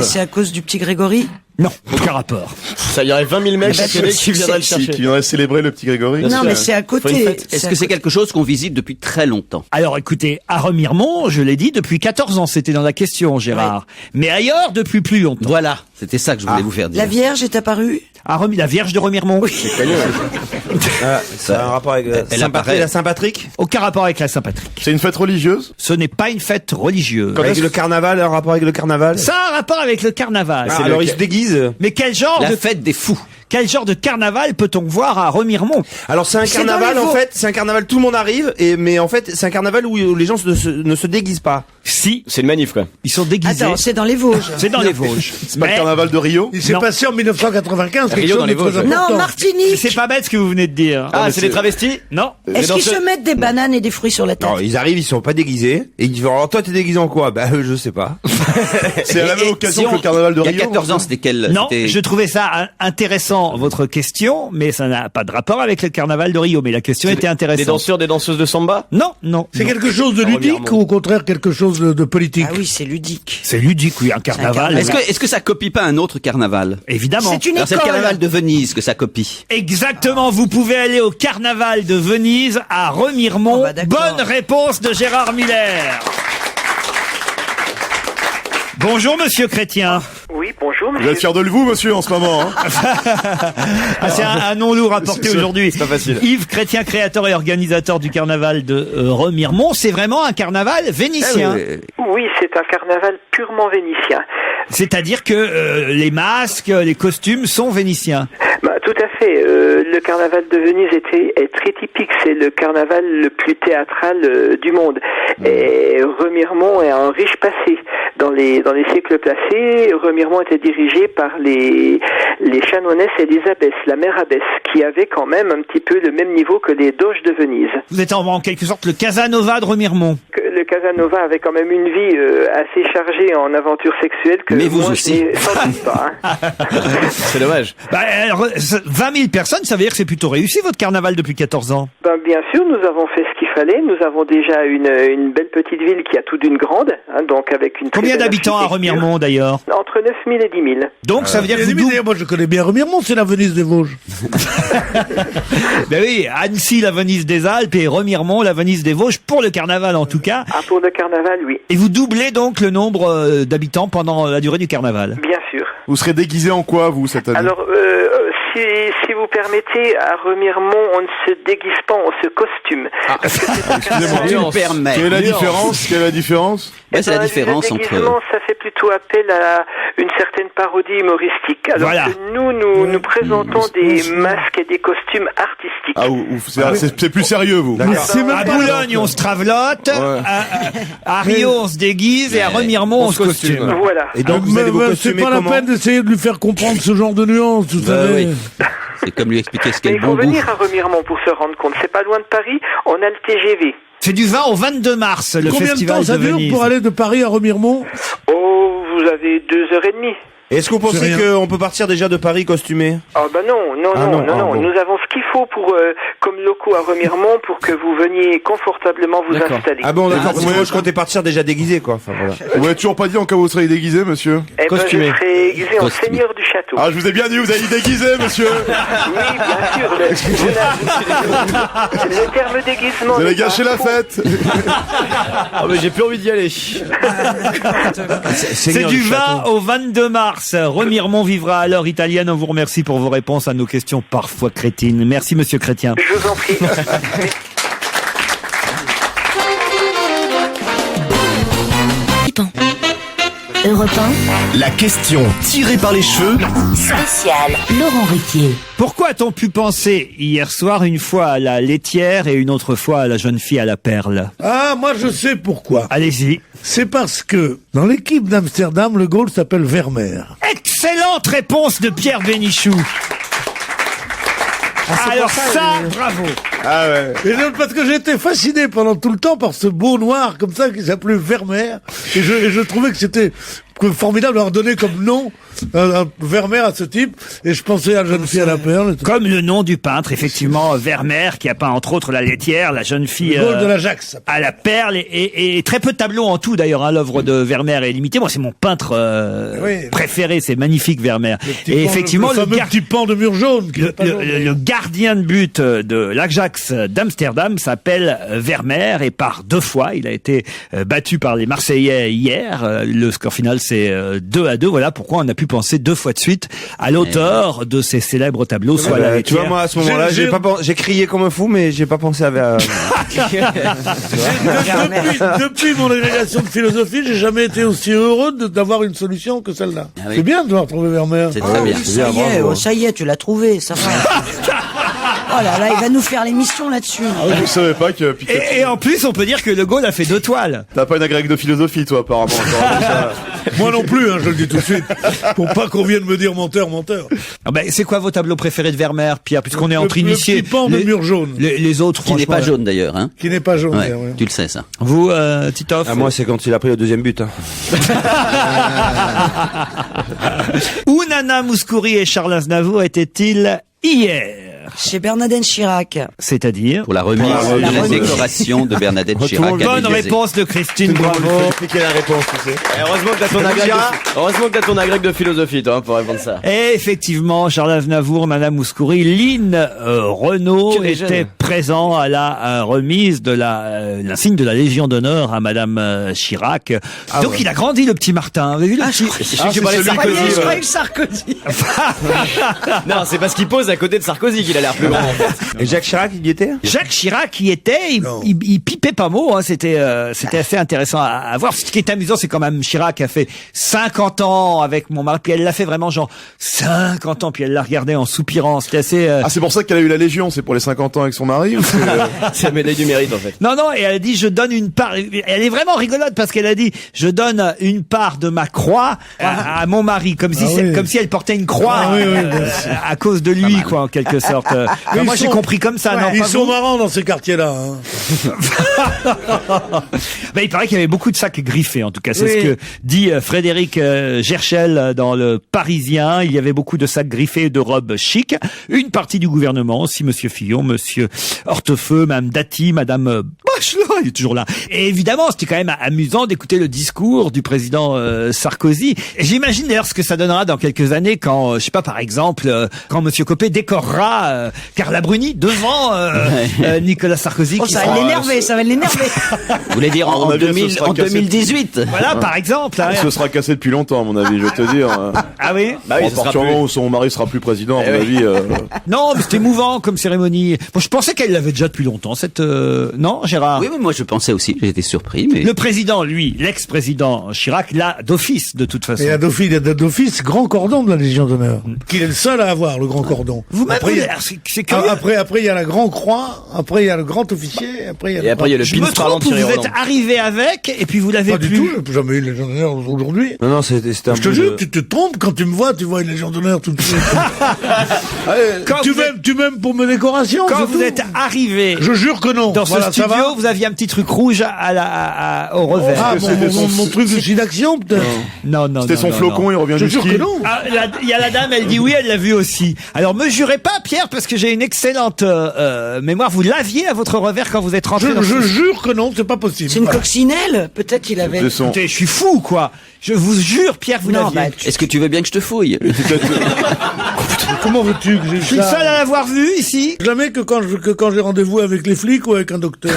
H: c'est à cause du petit Grégory.
A: Non, aucun rapport.
D: Ça y aurait 20 000 mecs chaque année qui viendraient le chercher.
C: Qui viendraient célébrer le petit Grégory.
H: Non, mais c'est à côté.
E: Est-ce que c'est quelque chose qu'on visite depuis très longtemps?
A: Alors écoutez, à Remiremont, je l'ai dit, depuis 14 ans, c'était dans la question, Gérard. Oui. Mais ailleurs, depuis plus longtemps.
E: Voilà, c'était ça que je voulais vous faire dire.
H: La Vierge est apparue?
A: La Vierge de Remiremont. Oui.
D: C'est connu. Ça a un rapport avec la Saint-Patrick?
A: Aucun rapport avec la Saint-Patrick.
C: C'est une fête religieuse?
A: Ce n'est pas une fête religieuse.
D: Avec le carnaval, un rapport avec le carnaval?
A: Ça a un rapport avec le carnaval.
D: Alors ils se déguisent.
E: Mais quel genre de fête des fous?
A: Quel genre de carnaval peut-on voir à Remiremont?
D: Alors c'est un carnaval en fait, c'est un carnaval tout le monde arrive mais en fait c'est un carnaval où les gens ne se déguisent pas.
A: Si,
D: c'est une manif quoi.
A: Ils sont déguisés.
H: Attends, c'est dans les Vosges.
A: C'est dans les Vosges.
C: C'est pas le carnaval de Rio?
B: Il s'est passé en 1995 quelque chose de très important.
H: Non, Martinique.
A: C'est pas bête ce que vous venez de dire.
D: Ah, c'est les travestis?
A: Non.
H: Est-ce qu'ils se mettent des bananes et des fruits sur la tête?
D: Non, ils arrivent, ils sont pas déguisés et ils disent alors toi t'es déguisé en quoi? Bah je sais pas.
C: C'est à la même occasion que le carnaval de Rio.
E: Il y a 14 ans, c'était quel?
A: Non, je trouvais ça intéressant votre question, mais ça n'a pas de rapport avec le carnaval de Rio. Mais la question était intéressante.
D: Des danseurs, des danseuses de samba?
A: Non.
B: C'est quelque chose de ludique ou au contraire quelque chose de politique?
H: Ah oui, c'est ludique.
A: C'est ludique, oui, un carnaval.
E: Est-ce que ça copie pas un autre carnaval?
A: Évidemment.
H: C'est une école.
E: C'est le carnaval de Venise que ça copie.
A: Exactement, vous pouvez aller au carnaval de Venise à Remiremont. Bonne réponse de Gérard Miller. Bonjour Monsieur Chrétien.
G: Oui, bonjour monsieur.
C: Vous êtes fier de vous, monsieur, en ce moment. Hein.
A: C'est un nom lourd à porter aujourd'hui.
C: C'est pas facile.
A: Yves Chrétien, créateur et organisateur du carnaval de Remiremont. C'est vraiment un carnaval vénitien.
G: Oui, c'est un carnaval purement vénitien.
A: C'est-à-dire que les masques, les costumes sont vénitiens.
G: Tout à fait. Le carnaval de Venise est très typique. C'est le carnaval le plus théâtral du monde. Et Remiremont a un riche passé. Dans les siècles passés, Remiremont était dirigé par les chanoinesses et les abbesses, la mère abbesse, qui avait quand même un petit peu le même niveau que les doges de Venise.
A: Vous êtes en quelque sorte le Casanova de Remiremont.
G: Le Casanova avait quand même une vie assez chargée en aventures sexuelles que
E: mais vous
G: moi,
E: aussi.
G: je n'ai sans doute pas. Hein.
D: C'est dommage.
A: Bah, alors, 20 000 personnes, ça veut dire que c'est plutôt réussi votre carnaval depuis 14 ans.
G: Ben, bien sûr, nous avons fait ce qu'il fallait. Nous avons déjà une belle petite ville qui a tout d'une grande, hein, donc avec une.
A: Combien d'habitants à Remiremont d'ailleurs?
G: Entre 9 000 et 10 000.
A: Donc ça veut dire que vous
B: D'ailleurs, moi je connais bien Remiremont, c'est la Venise des Vosges.
A: Ben oui, Annecy, la Venise des Alpes, et Remiremont, la Venise des Vosges, pour le carnaval en tout cas.
G: Ah, pour le carnaval, oui.
A: Et vous doublez donc le nombre d'habitants pendant la durée du carnaval.
G: Bien sûr.
C: Vous serez déguisé en quoi, vous, cette année?
G: Alors, si vous permettez, à Remiremont, on ne se déguise pas, on se costume.
C: Excusez-moi.
E: Tu le permets.
C: Quelle est la différence? Quelle est la différence?
E: Ouais, c'est la
G: Ben,
E: différence
G: le
E: entre...
G: déguisement, ça fait plutôt appel à une certaine parodie humoristique. Alors
A: Voilà.
G: que nous présentons des masques et des costumes artistiques.
C: Ah, c'est plus sérieux, vous.
A: À Boulogne, on se travelote, à Rio, on se déguise, et à Remiremont, on se costume.
G: Voilà.
D: Et donc, vous allez vous
B: c'est
D: costumer
B: pas la
D: comment?
B: peine d'essayer de lui faire comprendre ce genre de nuances, vous savez.
E: oui. C'est comme lui expliquer ce qu'est
G: Mais
E: le
G: il faut
E: bon goût.
G: venir à Remiremont pour se rendre compte. C'est pas loin de Paris, on a le TGV.
A: C'est du 20 au 22 mars, le
B: Combien de
A: festival
B: temps ça
A: de
B: dure
A: Venise.
B: pour aller de Paris à Remiremont?
G: Oh, vous avez 2h30.
D: Est-ce que vous pensez
B: rien.
D: qu'on peut partir déjà de Paris costumé?
G: Ah bah non.
D: Bon.
G: Nous avons ce qu'il faut pour comme locaux à Remiremont pour que vous veniez confortablement vous installer.
D: Ah bon, d'accord,
C: Ah,
D: parce que
C: ouais.
D: moi je comptais partir déjà déguisé, quoi. Enfin, voilà.
C: Vous m'avez toujours pas dit en quoi vous seriez déguisé, monsieur?
G: Eh ben, je
D: costumé.
G: serai déguisé en
E: Costumé.
G: seigneur du château.
C: Ah, je vous ai bien dit, vous avez dit déguisé, monsieur.
G: Oui, bien sûr. Le terme déguisement.
C: Vous allez
G: n'est pas
C: gâcher la
G: faux.
C: fête.
D: Ah, mais j'ai plus envie d'y aller.
A: C'est du 20 au 22 mars. Remiremont vivra à l'heure italienne. On vous remercie pour vos réponses à nos questions parfois crétines. Merci, monsieur Chrétien.
G: Je vous en prie.
J: Europe
K: La question tirée par les cheveux.
J: 1, spécial Laurent Ruquier.
A: Pourquoi a-t-on pu penser hier soir une fois à la laitière et une autre fois à la jeune fille à la perle?
B: Ah, moi je sais pourquoi.
A: Allez-y.
B: C'est parce que dans l'équipe d'Amsterdam, le goal s'appelle Vermeer.
A: Excellente réponse de Pierre Bénichou. Alors ça, bravo.
C: Ah ouais.
B: Et donc, parce que j'étais fasciné pendant tout le temps par ce beau noir comme ça qui s'appelait Vermeer. Et je trouvais que c'était formidable d'avoir donné comme nom un Vermeer à ce type. Et je pensais à la jeune fille à la perle. et tout.
A: Comme le nom du peintre, effectivement, Vermeer, qui a peint entre autres la laitière, la jeune fille
B: Le goal de l'Ajax.
A: à la perle, et très peu de tableaux en tout d'ailleurs. Hein, l'œuvre de Vermeer est limitée. Moi, c'est mon peintre
B: Oui.
A: préféré. C'est magnifique, Vermeer. Et effectivement,
B: le fameux petit pan de mur jaune. Qui n'est pas jaune.
A: le gardien de but de l'Ajax d'Amsterdam s'appelle Vermeer, et par 2 fois, il a été battu par les Marseillais hier. Le score final, c'est 2-2. Voilà pourquoi on a pu penser 2 fois de suite à l'auteur de ces célèbres tableaux, soit la
D: Tu vois,
A: laitière.
D: moi à ce moment-là, j'ai crié comme un fou, mais j'ai pas pensé à.
B: Depuis mon agrégation de philosophie, j'ai jamais été aussi heureux d'avoir une solution que celle-là.
E: Ah oui.
B: C'est bien de voir trouver Vermeer.
E: C'est très bien.
H: Ça y est, ça y est, tu l'as trouvé, ça va. Oh là là, il va nous faire l'émission là-dessus.
C: Ah, je savais pas que Peter...
A: Et en plus, on peut dire que Le Gaulle a fait 2 toiles.
C: T'as pas une agrég de philosophie, toi, apparemment.
B: Moi non plus, hein, je le dis tout de suite. Pour pas qu'on vienne me dire menteur.
A: Ah ben, c'est quoi vos tableaux préférés de Vermeer, Pierre, puisqu'on est entre
B: Le
A: initiés?
B: petit pan de mur jaune.
A: Les autres,
E: Qui n'est pas
A: franchement,
E: jaune d'ailleurs, hein.
B: Qui n'est pas jaune.
E: Ouais,
B: ouais.
E: tu le sais ça.
A: Vous, Titoff?
D: Ah, moi, c'est quand il a pris le 2e but. Hein.
A: Où Nana Mouskouri et Charles Aznavour étaient-ils hier?
H: Chez Bernadette Chirac.
A: C'est-à-dire?
E: Pour la remise de la décoration de Bernadette Chirac. à
A: Bonne
E: l'Élysée.
A: réponse de Christine, bravo.
D: Expliquer la réponse, tu sais. Heureusement que t'as ton agrég de philosophie, toi, pour répondre ça.
A: Et effectivement, Charles Aznavour, Nana Mouskouri, Lynn Renault
D: Que des
A: étaient
D: jeunes.
A: présents à la remise de l'insigne de la Légion d'honneur à Madame Chirac. Donc il a grandi, le petit Martin. Vous avez vu le petit...
D: Tu parlais de Sarkozy.
H: Je croyais que Sarkozy.
D: Non, c'est parce qu'il pose à côté de Sarkozy qu'il a l'air plus grand, en fait. Et Jacques Chirac, il y était?
A: Jacques Chirac y était, il pipait pas mot, hein, c'était assez intéressant à voir. Ce qui est amusant, c'est quand même Chirac a fait 50 ans avec mon mari, puis elle l'a fait vraiment genre 50 ans, puis elle l'a regardé en soupirant, c'était assez...
C: Ah, c'est pour ça qu'elle a eu la Légion, c'est pour les 50 ans avec son mari ou
D: C'est la médaille du mérite, en fait.
A: Non, et elle a dit, je donne une part, elle est vraiment rigolote parce qu'elle a dit, je donne une part de ma croix à mon mari, comme si elle portait une croix
B: Ah oui,
A: à cause de lui, quoi, en quelque sorte. sorte. Moi, j'ai compris comme ça, non?
B: Ils
A: pas
B: sont
A: vous
B: marrants dans ces quartiers-là. Hein.
A: Il paraît qu'il y avait beaucoup de sacs griffés, en tout cas. C'est
H: Oui.
A: ce que dit Frédéric Gerchel dans le Parisien. Il y avait beaucoup de sacs griffés et de robes chic. Une partie du gouvernement aussi, Monsieur Fillon, Monsieur Hortefeux, Madame Dati, Madame Bachelot, il est toujours là. Et évidemment, c'était quand même amusant d'écouter le discours du président Sarkozy. Et j'imagine d'ailleurs ce que ça donnera dans quelques années quand, je sais pas, par exemple, quand Monsieur Copé décorera Carla Bruni devant Nicolas Sarkozy.
H: Oh,
A: qui
H: ça va
A: sera-
H: l'énerver, ça va l'énerver.
E: Vous voulez dire
C: À mon
E: en,
C: avis,
E: 2000
C: ce sera
E: en
C: cassé.
E: 2018?
A: Voilà, par exemple. Hein.
C: Il se sera cassé depuis longtemps, à mon avis, je vais te dire.
A: Ah oui?
C: À partir du moment où son mari sera plus président, à mon avis.
A: Non, mais c'était émouvant comme cérémonie. Bon, je pensais qu'elle l'avait déjà depuis longtemps, cette... Non, Gérard?
E: Oui, moi je pensais aussi, j'ai été surpris, mais...
A: Le président, lui, l'ex-président Chirac, l'a d'office, de toute façon.
B: Et il y a d'office grand cordon de la Légion d'honneur. Qu'il est le seul à avoir, le grand cordon.
A: Vous-même,
B: Après, il y a-
A: c'est curieux.
B: après, il y a la grand croix, après, il y a le grand officier, après, il y a le
A: Je me trompe, vous êtes arrivé avec, et puis vous l'avez
B: Pas
A: plus.
B: du tout, j'ai jamais eu une Légion d'honneur aujourd'hui.
D: Non, c'était un
B: Je te
D: bout
B: jure,
D: de-
B: tu te trompes quand tu me vois, tu vois une Légion d'honneur tout de suite.
A: Quand
B: tu
A: vous êtes-
B: m'aimes pour mes décorations.
A: Quand
B: c'est
A: vous
B: tout.
A: êtes arrivé
B: Je jure que non.
A: dans
B: Voilà,
A: ce
B: ça va.
A: studio, vous aviez un petit truc rouge au revers.
B: Ah, mon truc de d'action, peut-être.
A: Non, non,
C: C'était
A: non,
C: son
A: non,
C: flocon,
A: non.
C: il revient
B: Je
C: du
B: jure
C: ski.
B: que non.
A: Ah, il y a la dame, elle dit oui, elle l'a vu aussi. Alors, me jurez pas, Pierre, parce que j'ai une excellente mémoire. Vous l'aviez à votre revers quand vous êtes rentré dans
B: Je
A: ce...
B: jure que non, c'est pas possible.
H: C'est une
B: Voilà.
H: coccinelle. Peut-être qu'il avait.
C: C'est son.
A: Écoutez, je suis fou, quoi. Je vous jure, Pierre, vous
H: Non,
A: l'aviez.
H: bah,
E: Est-ce que tu veux bien que je te fouille?
B: Comment veux-tu que j'ai
A: Je suis le seul à l'avoir vu ici.
B: Jamais que quand j'ai rendez-vous avec les flics ou avec un docteur.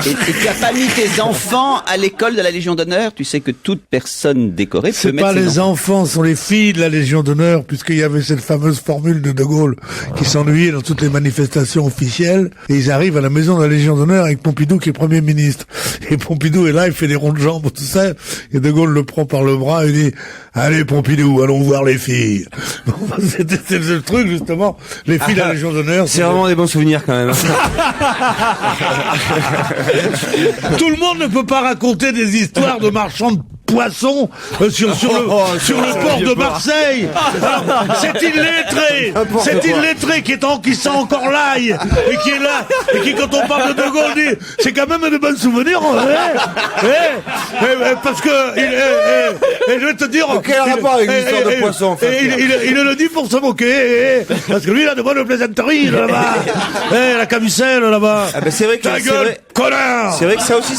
E: Et tu as pas mis tes enfants à l'école de la Légion d'honneur? Tu sais que toute personne décorée peut
B: C'est
E: mettre
B: pas
E: ses
B: les
E: enfants.
B: enfants, ce sont les filles de la Légion d'honneur, puisqu'il y avait cette fameuse formule de De Gaulle qui s'ennuyait dans toutes les manifestations officielles, et ils arrivent à la maison de la Légion d'honneur avec Pompidou qui est Premier ministre. Et Pompidou est là, il fait des ronds de jambes, tout ça, et De Gaulle le prend par le bras et dit « Allez Pompidou, allons voir les filles ». Bon, c'est le truc, justement, les filles de la Légion d'honneur.
D: C'est vraiment des bons souvenirs quand même.
B: Tout le monde ne peut pas raconter des histoires de marchands de poissons sur le port de Marseille. Alors, c'est une lettrée qui sent encore l'ail et qui est là et qui, quand on parle de Gaulle, dit c'est quand même de bons souvenirs. Parce que et je vais te dire
D: Quel rapport avec l'histoire de poissons, en fait,
B: il le dit pour se moquer parce que lui il a de bonnes plaisanteries là-bas. La camucelle là-bas.
D: Ah ben c'est vrai que
B: Ta
D: c'est
B: gueule,
D: vrai.
B: connard.
D: C'est vrai que ça aussi,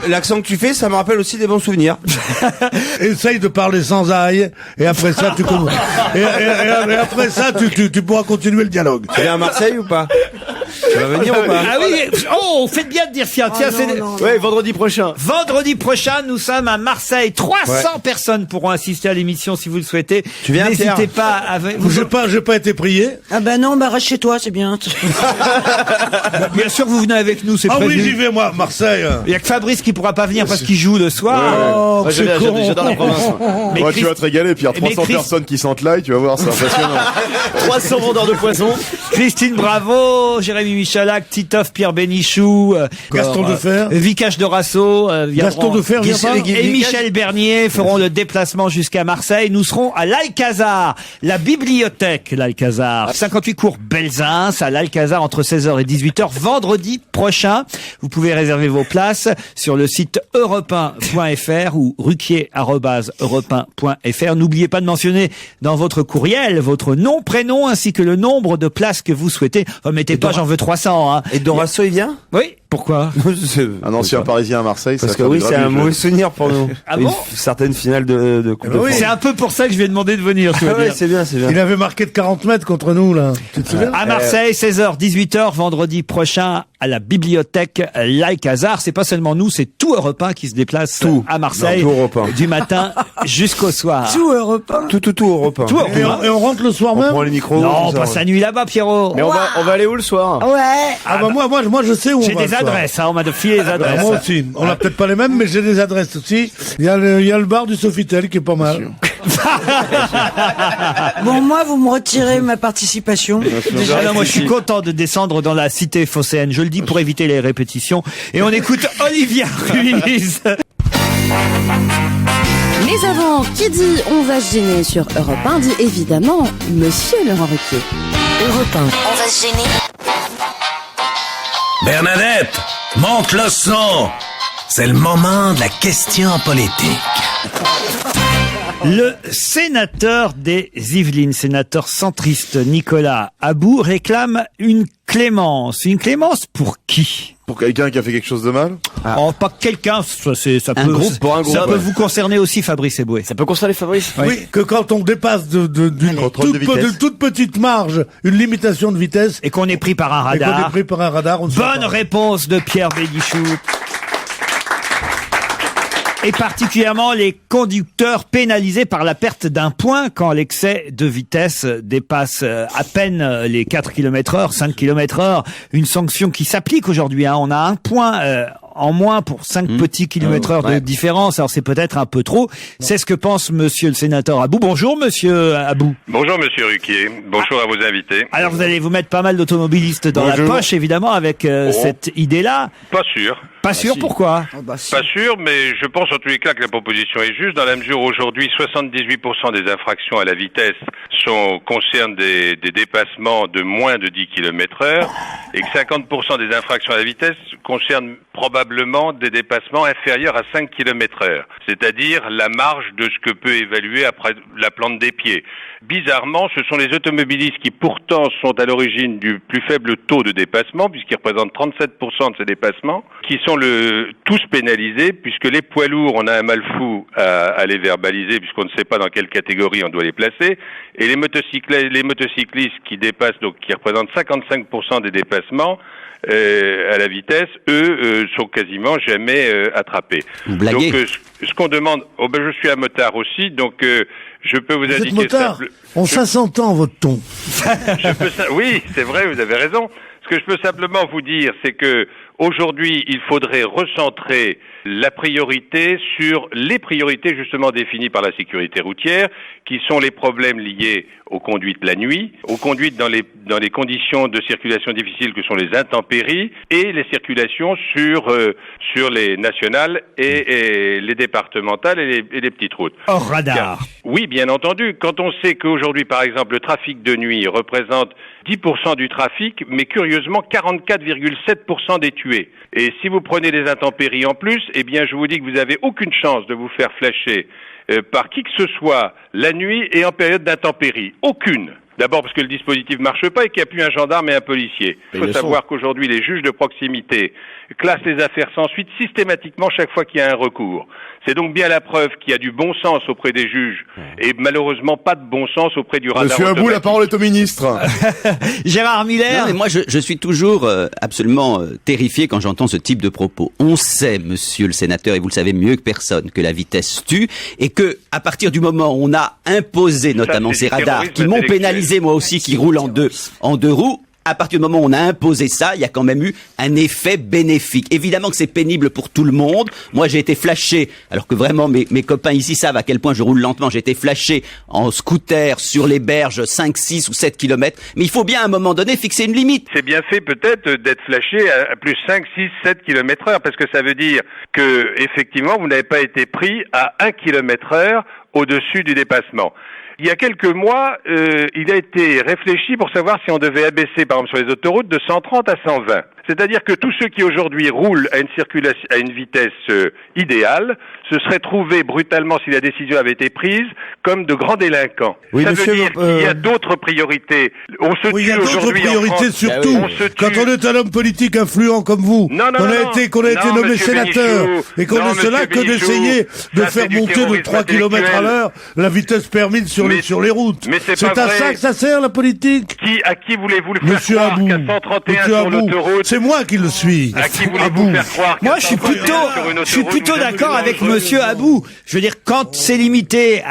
D: l'accent que tu fais, ça me rappelle aussi des bons souvenirs.
B: Essaye de parler sans ail, et après ça, et après ça, tu pourras continuer le dialogue.
D: Tu viens à Marseille ou pas? Tu vas venir ou pas?
A: Ah oui, oh, faites bien de dire tiens, c'est...
L: Ouais, vendredi prochain.
A: Vendredi prochain, nous sommes à Marseille. 300 personnes pourront assister à l'émission si vous le souhaitez.
D: Tu viens,
A: N'hésitez
D: Pierre
A: pas à...
B: J'ai pas été prié.
H: Ah ben non, bah reste chez toi, c'est bien.
A: Bien sûr, vous venez avec nous, c'est
B: Ah
A: prévu.
B: oui, j'y vais, moi, Marseille.
A: Il y a que Fabrice qui pourra pas venir parce qu'il joue le soir.
B: Oh,
L: Ouais,
B: c'est con.
L: j'adore la province.
A: Mais
C: Ouais, tu vas te régaler, Pierre.
A: Mais
C: 300 personnes qui sentent l'ail, tu vas voir, c'est impressionnant.
L: 300 vendeurs de poissons.
A: Christine Bravo, Jérémy Michalak, Titoff, Pierre Bénichou,
B: Gaston Defer.
A: Vikash Dorasso,
B: Gaston Defer vient pas.
A: et Michel Bernier feront le déplacement jusqu'à Marseille. Nous serons à l'Alcazar, la bibliothèque l'Alcazar. 58 cours Belzins à l'Alcazar entre 16h et 18h vendredi prochain. Vous pouvez réserver vos places sur le site europe1.fr ou ruquier@europe1.fr. N'oubliez pas de mentionner dans votre courriel votre nom, prénom ainsi que le nombre de places que vous souhaitez. Mettez pas j'en veux 300 hein.
D: Et Dorasso, il vient?
A: Oui, pourquoi?
C: Un ancien parisien à Marseille,
D: Parce
C: ça
D: que
C: fait
D: oui,
C: du
D: c'est un
C: grabuge.
D: mauvais souvenir pour nous.
A: Ah bon?
D: Certaines finales de Coupe de
B: oui.
D: France.
A: C'est un peu pour ça que je vais demander de venir. tu
D: Ah
A: veux
D: ouais,
A: dire.
D: c'est bien, c'est bien.
B: Il avait marqué de 40 mètres contre nous, là. Tu te souviens?
A: À Marseille, 16h, 18h, vendredi prochain, à la bibliothèque l'Alcazar. C'est pas seulement nous, c'est tout Europe 1 qui se déplace à Marseille.
D: Non, tout Europe 1.
A: Du matin jusqu'au soir.
H: Tout européen.
D: Tout Europe 1.
A: Tout Europe 1.
B: Et on rentre le soir
D: On
B: même?
D: prend les micros.
A: Non, on
D: tout ça,
A: passe
D: ouais.
A: la nuit là-bas, Pierrot.
L: Mais on va aller où le soir?
H: Ouais.
B: Ah bah moi je sais où on
A: J'ai
B: va.
A: des
B: le soir.
A: adresses, hein, on m'a filé les
B: Ah,
A: adresses.
B: moi aussi. On n'a peut-être pas les mêmes, mais j'ai des adresses aussi. Il y a le bar du Sofitel qui est pas mal.
H: Bon, moi, vous me retirez ma participation.
A: Déjà, non, moi je suis content de descendre dans la cité phocéenne, je le dis pour éviter les répétitions. Et on écoute Olivia Ruiz.
I: Les Mais avant, qui dit on va se gêner sur Europe 1 dit évidemment Monsieur Laurent Ruquier.
J: Europe 1. On va se gêner.
K: Bernadette, monte le son. C'est le moment de la question politique.
A: Le sénateur des Yvelines, sénateur centriste Nicolas About, réclame une clémence. Une clémence pour qui?
C: Pour quelqu'un qui a fait quelque chose de mal?
A: Oh, pas quelqu'un, ça
E: Un
A: peut,
E: groupe, pour un groupe,
A: ça peut
E: ouais.
A: vous concerner aussi, Fabrice Eboué.
L: Ça peut concerner Fabrice?
B: Oui, que quand on dépasse d'une toute petite marge, une limitation de vitesse,
A: Et qu'on est pris par un
B: et qu'on est
A: radar.
B: pris par un radar, on ne sait
A: Bonne
B: pas.
A: réponse de Pierre Bénichou. Et particulièrement les conducteurs pénalisés par la perte d'un point quand l'excès de vitesse dépasse à peine les 4 km/h, 5 km/h. Une sanction qui s'applique aujourd'hui. Hein. On a un point en moins pour 5 petits kilomètres-heure de différence. Alors c'est peut-être un peu trop. C'est ce que pense monsieur le sénateur About. Bonjour monsieur About.
M: Bonjour monsieur Ruquier. Bonjour à vos invités.
A: Alors vous allez vous mettre pas mal d'automobilistes dans
M: Bonjour.
A: la poche évidemment avec cette idée-là.
M: Pas sûr.
A: Pas sûr, pourquoi?
M: Pas sûr, mais je pense en tous les cas que la proposition est juste dans la mesure où aujourd'hui 78% des infractions à la vitesse concernent des dépassements de moins de 10 km/h et que 50% des infractions à la vitesse concernent probablement des dépassements inférieurs à 5 km/h, c'est-à-dire la marge de ce que peut évaluer après la plante des pieds. Bizarrement, ce sont les automobilistes qui pourtant sont à l'origine du plus faible taux de dépassement, puisqu'ils représentent 37% de ces dépassements, qui sont tous pénalisés, puisque les poids lourds, on a un mal fou à les verbaliser, puisqu'on ne sait pas dans quelle catégorie on doit les placer, et les motocyclistes qui dépassent, donc qui représentent 55% des dépassements, à la vitesse, eux sont quasiment jamais attrapés.
E: Vous blaguez.
M: Donc ce qu'on demande, je suis un motard aussi, donc je peux vous
B: Vous êtes
M: indiquer
B: motard. Ça s'entend votre ton.
M: oui, c'est vrai, vous avez raison. Ce que je peux simplement vous dire, c'est que aujourd'hui, il faudrait recentrer la priorité sur les priorités justement définies par la sécurité routière, qui sont les problèmes liés aux conduites la nuit, aux conduites dans les conditions de circulation difficiles que sont les intempéries, et les circulations sur les nationales et les départementales et les petites routes.
A: Hors radar.
M: Oui, bien entendu. Quand on sait qu'aujourd'hui, par exemple, le trafic de nuit représente 10% du trafic, mais curieusement 44,7% des tués. Et si vous prenez les intempéries en plus, eh bien, je vous dis que vous n'avez aucune chance de vous faire flasher par qui que ce soit la nuit et en période d'intempéries. Aucune. D'abord parce que le dispositif marche pas et qu'il n'y a plus un gendarme et un policier. Il faut savoir qu'aujourd'hui, les juges de proximité classent les affaires sans suite systématiquement chaque fois qu'il y a un recours. C'est donc bien la preuve qu'il y a du bon sens auprès des juges et malheureusement pas de bon sens auprès du radar.
C: Monsieur About, la parole est au ministre.
A: Gérard Miller.
E: Non, mais moi, je suis toujours absolument terrifié quand j'entends ce type de propos. On sait, monsieur le sénateur, et vous le savez mieux que personne, que la vitesse tue et que à partir du moment où on a imposé notamment ces radars qui m'ont pénalisé moi aussi, qui roulent en deux roues, à partir du moment où on a imposé ça, il y a quand même eu un effet bénéfique. Évidemment que c'est pénible pour tout le monde. Moi, j'ai été flashé, alors que vraiment mes copains ici savent à quel point je roule lentement. J'ai été flashé en scooter sur les berges 5, 6 ou 7 km. Mais il faut bien à un moment donné fixer une limite.
M: C'est bien fait peut-être d'être flashé à plus 5, 6, 7 km/h parce que ça veut dire que effectivement vous n'avez pas été pris à 1 km/h au-dessus du dépassement. Il y a quelques mois, il a été réfléchi pour savoir si on devait abaisser, par exemple sur les autoroutes, de 130 à 120. C'est-à-dire que tous ceux qui aujourd'hui roulent à une vitesse idéale se seraient trouvés brutalement, si la décision avait été prise, comme de grands délinquants.
D: Oui,
M: ça
D: monsieur,
M: veut dire qu'il y a d'autres priorités. On se
B: Oui, il y
M: tue
B: a d'autres
M: aujourd'hui en
B: priorités
M: France.
B: surtout.
M: On se tue.
B: Quand on est un homme politique influent comme vous, qu'on a été nommé
M: monsieur
B: sénateur
M: Bénichou.
B: et qu'on
M: Non,
B: est cela
M: monsieur
B: que d'essayer de
M: ça,
B: faire
M: c'est du
B: monter de
M: terrorisme
B: 3 km à l'heure la vitesse permise sur les routes.
M: Mais c'est
B: à
M: pas vrai.
B: ça que ça sert la politique.
M: À qui voulez-vous le faire
B: Monsieur
M: croire
B: About,
M: qu'à 131
B: Monsieur
M: sur
B: About,
M: l'autoroute?
B: c'est moi qui le suis.
M: À qui voulez-vous faire croire
A: Moi, je suis plutôt d'accord avec monsieur About. Je veux dire, quand c'est limité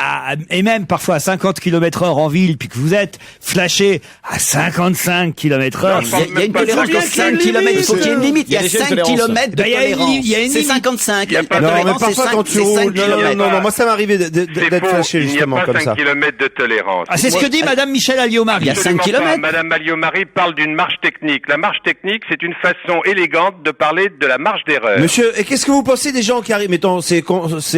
A: et même parfois à 50 km/h en ville, puis que vous êtes flashé à 55 km/h.
E: Il y a une tolérance de 5 km. Il faut qu'il y ait une limite. Il y a 5 km de tolérance. C'est 55. La tolérance, c'est 5 km.
D: Non, moi ça m'arrivait d'être flashé justement comme ça.
M: Il n'y a pas 5 km de tolérance.
A: Ah, c'est ce que dit madame Michel Alliot-Marie.
E: Il y a 5
M: Absolument
E: km.
M: pas. Madame Alliot-Marie parle d'une marche technique. La marche technique, c'est une façon élégante de parler de la marge d'erreur.
D: Monsieur, et qu'est-ce que vous pensez des gens qui arrivent, mettons, c'est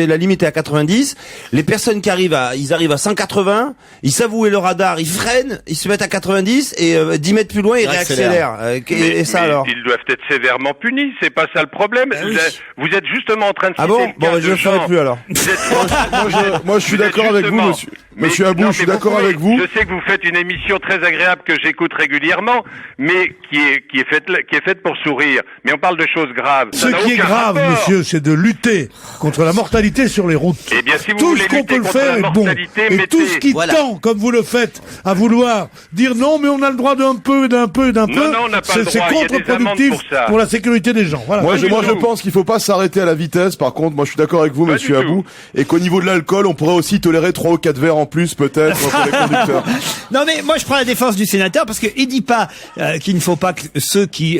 D: la limite est à 90, les personnes qui arrivent ils arrivent à 180, ils savent où est le radar, ils freinent, ils se mettent à 90 et 10 mètres plus loin, ils réaccélèrent. Et ça alors?
M: Ils doivent être sévèrement punis, c'est pas ça le problème. Vous êtes justement en train de citer
D: je le ferai plus alors.
C: Moi, je suis d'accord avec vous, monsieur. Monsieur Abou, je suis d'accord avec vous.
M: Je sais que vous faites une émission très agréable que j'écoute régulièrement, mais qui est faite pour sourire. Mais on parle de choses graves.
B: Ce qui est grave, monsieur, c'est de lutter contre la mortalité sur les routes.
M: Eh bien, si vous
B: tout
M: voulez
B: ce qu'on
M: lutter
B: peut le
M: contre
B: faire
M: la
B: est bon.
M: mortalité,
B: Et tout ce qui tend, comme vous le faites, à vouloir dire non, mais on a le droit d'un peu,
M: Non, on n'a pas le droit.
B: c'est contre-productif pour la sécurité des gens. Voilà.
C: Moi, je pense qu'il faut pas s'arrêter à la vitesse. Par contre, moi, je suis d'accord avec vous, monsieur Abou, et qu'au niveau de l'alcool, on pourrait aussi tolérer 3 ou 4 verres en plus, peut-être, pour les conducteurs.
A: Non, mais moi, je prends la défense du sénateur parce qu'il dit pas qu'il ne faut pas que ceux qui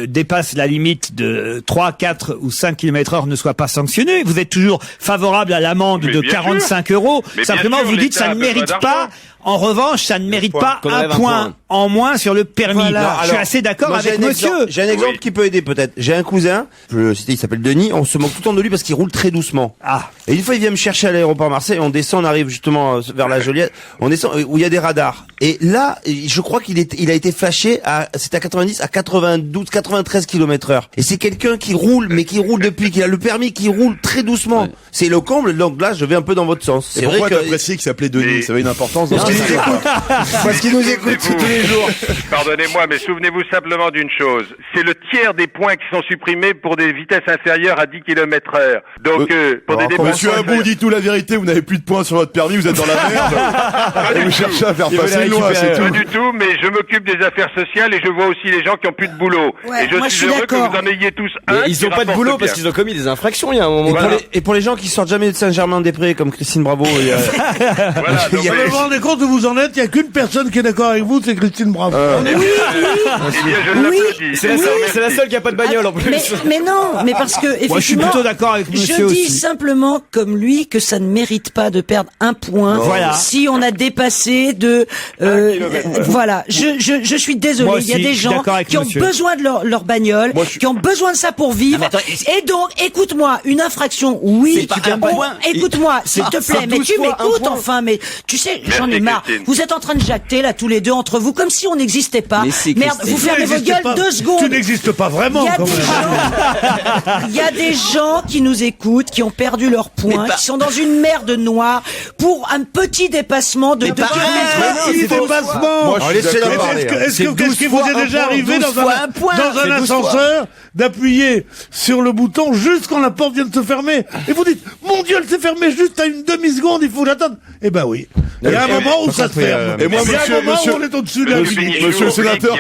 A: dépassent la limite de 3, 4 ou 5 km/h ne soient pas sanctionnés. Vous êtes toujours favorable à l'amende de 45 €. Simplement, vous dites que ça ne mérite pas. En revanche, ça ne mérite pas un point en moins sur le permis.
D: Voilà.
A: Je suis assez d'accord avec monsieur.
D: J'ai un exemple qui peut aider peut-être. J'ai un cousin, je le citer, il s'appelle Denis, on se moque tout le temps de lui parce qu'il roule très doucement. Et une fois il vient me chercher à l'aéroport Marseille, on descend, on arrive justement vers la Joliette, on descend où il y a des radars. Et là, je crois qu'il a été flashé c'était à 90, à 92, 93 km/h. Et c'est quelqu'un qui roule, mais qui roule depuis qu'il a le permis, qui roule très doucement. Ouais. C'est le comble, donc là je vais un peu dans votre sens.
C: C'est vrai que t'as apprécié qu'il s'appelait Denis, ça avait une importance dans
D: parce qu'il nous écoute tous les jours.
M: Pardonnez-moi, mais souvenez-vous simplement d'une chose. C'est le tiers des points qui sont supprimés pour des vitesses inférieures à 10 km/h. Donc, pour des dépassements...
C: Monsieur Abou, dites tout la vérité, vous n'avez plus de points sur votre permis, vous êtes dans la merde. Et vous cherchez à faire passer une loi, c'est tout.
M: Pas du tout, mais je m'occupe des affaires sociales et je vois aussi les gens qui ont plus de boulot.
H: Ouais,
M: et je suis heureux que vous en ayez tous un.
L: Ils ont pas de boulot parce qu'ils ont commis des infractions il y a un moment.
D: Et pour les gens qui sortent jamais de Saint-Germain-des-Prés, comme Christine Bravo,
B: vous vous rendez compte où vous en êtes? Il n'y a qu'une personne qui est d'accord avec vous, c'est Christine Bravo.
L: C'est la seule qui a pas de bagnole en plus.
H: Mais non, mais parce que effectivement,
A: moi, je suis plutôt d'accord avec monsieur
H: je dis
A: aussi.
H: simplement comme lui que ça ne mérite pas de perdre un point si on a dépassé de voilà. Je suis désolé, il y a des gens qui ont besoin de leur bagnole, qui ont besoin de ça pour vivre. Et donc, écoute-moi, une infraction, oui. Écoute-moi, s'il te plaît, mais tu m'écoutes enfin. Mais tu sais, j'en ai marre. Vous êtes en train de jacter là tous les deux entre vous comme si on n'existait pas. Merde, vous fermez vos gueules 2 secondes.
B: Tu n'existes pas vraiment.
H: Il y a des gens qui nous écoutent, qui ont perdu leur point, qui sont dans une merde noire pour un petit dépassement de 2 km.
B: Est-ce que vous est déjà arrivé dans un ascenseur d'appuyer sur le bouton juste quand la porte vient de se fermer et vous dites mon Dieu, elle s'est fermée juste à une demi-seconde, il faut l'attendre. Eh ben oui. Il y a un moment où ça se ferme.
C: Et moi, monsieur,
B: on est au-dessus de la limite.
C: Monsieur le sénateur,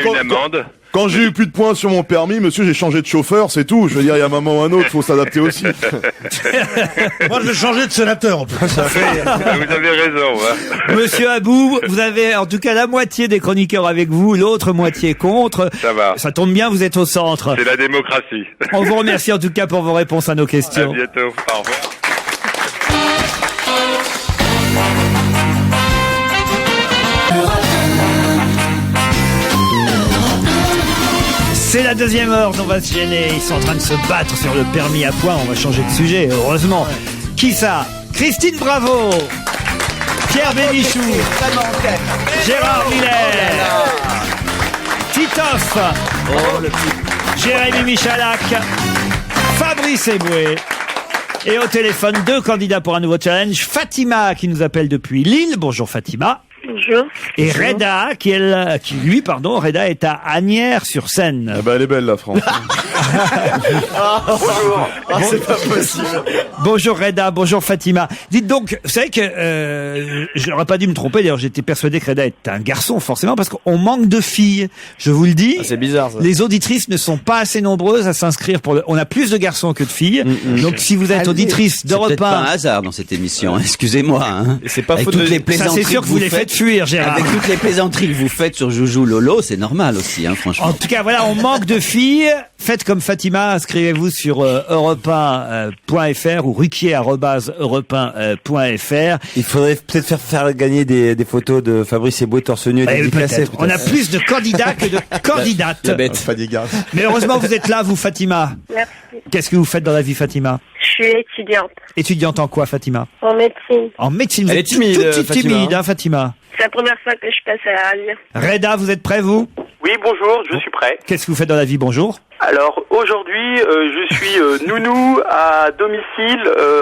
C: quand j'ai eu plus de points sur mon permis, monsieur, j'ai changé de chauffeur, c'est tout. Je veux dire, il y a un moment ou un autre, faut s'adapter aussi.
B: Moi, je vais changer de sénateur, en plus.
M: Vous avez raison,
A: Monsieur Abou, vous avez en tout cas la moitié des chroniqueurs avec vous, l'autre moitié contre.
M: Ça va.
A: Ça tombe bien, vous êtes au centre.
M: C'est la démocratie.
A: On vous remercie en tout cas pour vos réponses à nos questions.
M: À bientôt. Au revoir.
A: C'est la deuxième heure dont on va se gêner. Ils sont en train de se battre sur le permis à points. On va changer de sujet, heureusement. Qui ça? Christine Bravo, Pierre Bénichou, Gérard Miller, Titoff, Jérémy Michalak, Fabrice Eboué. Et au téléphone, 2 candidats pour un nouveau challenge. Fatima, qui nous appelle depuis Lille. Bonjour Fatima.
F: Bonjour.
A: Et Reda, Reda est à Asnières-sur-Seine.
C: Eh ben, elle est belle, la France.
L: Bonjour. C'est pas possible.
A: Bonjour Reda, bonjour Fatima. Dites donc, vous savez que je n'aurais pas dû me tromper, d'ailleurs j'étais persuadé que Reda est un garçon, forcément, parce qu'on manque de filles. Je vous le dis.
L: C'est bizarre, ça.
A: Les auditrices ne sont pas assez nombreuses à s'inscrire on a plus de garçons que de filles. Donc si vous êtes auditrice d'Europe 1.
E: C'est pas un hasard dans cette émission, excusez-moi.
L: C'est pas
E: avec
L: faute
E: toutes
L: de...
E: les plaisanteries
A: ça, c'est sûr que vous les faites faites fuir, Gérard.
E: Avec toutes les plaisanteries que vous faites sur Joujou Lolo, c'est normal aussi, hein, franchement.
A: En tout cas, voilà, on manque de filles. Faites comme Fatima, inscrivez-vous sur europe1.fr ou ruquier@europe1.fr.
D: Il faudrait peut-être faire gagner des photos de Fabrice Eboué torse nu et dédicacé.
A: On a plus de candidats que de candidates.
C: La bête. Pas des gars.
A: Mais heureusement, vous êtes là, vous, Fatima.
F: Merci.
A: Qu'est-ce que vous faites dans la vie, Fatima?
F: Je suis étudiante
A: Étudiante en quoi, Fatima?
F: en médecine.
A: En médecine. Vous
L: Elle
A: êtes
L: est timide,
A: toute petite
L: Fatima,
A: timide, hein, Fatima.
F: C'est la première fois que je passe à la radio.
A: Reda, vous êtes prêt, vous?
N: Oui, bonjour, je suis prêt.
A: Qu'est-ce que vous faites dans la vie? Bonjour.
N: Alors aujourd'hui, je suis nounou à domicile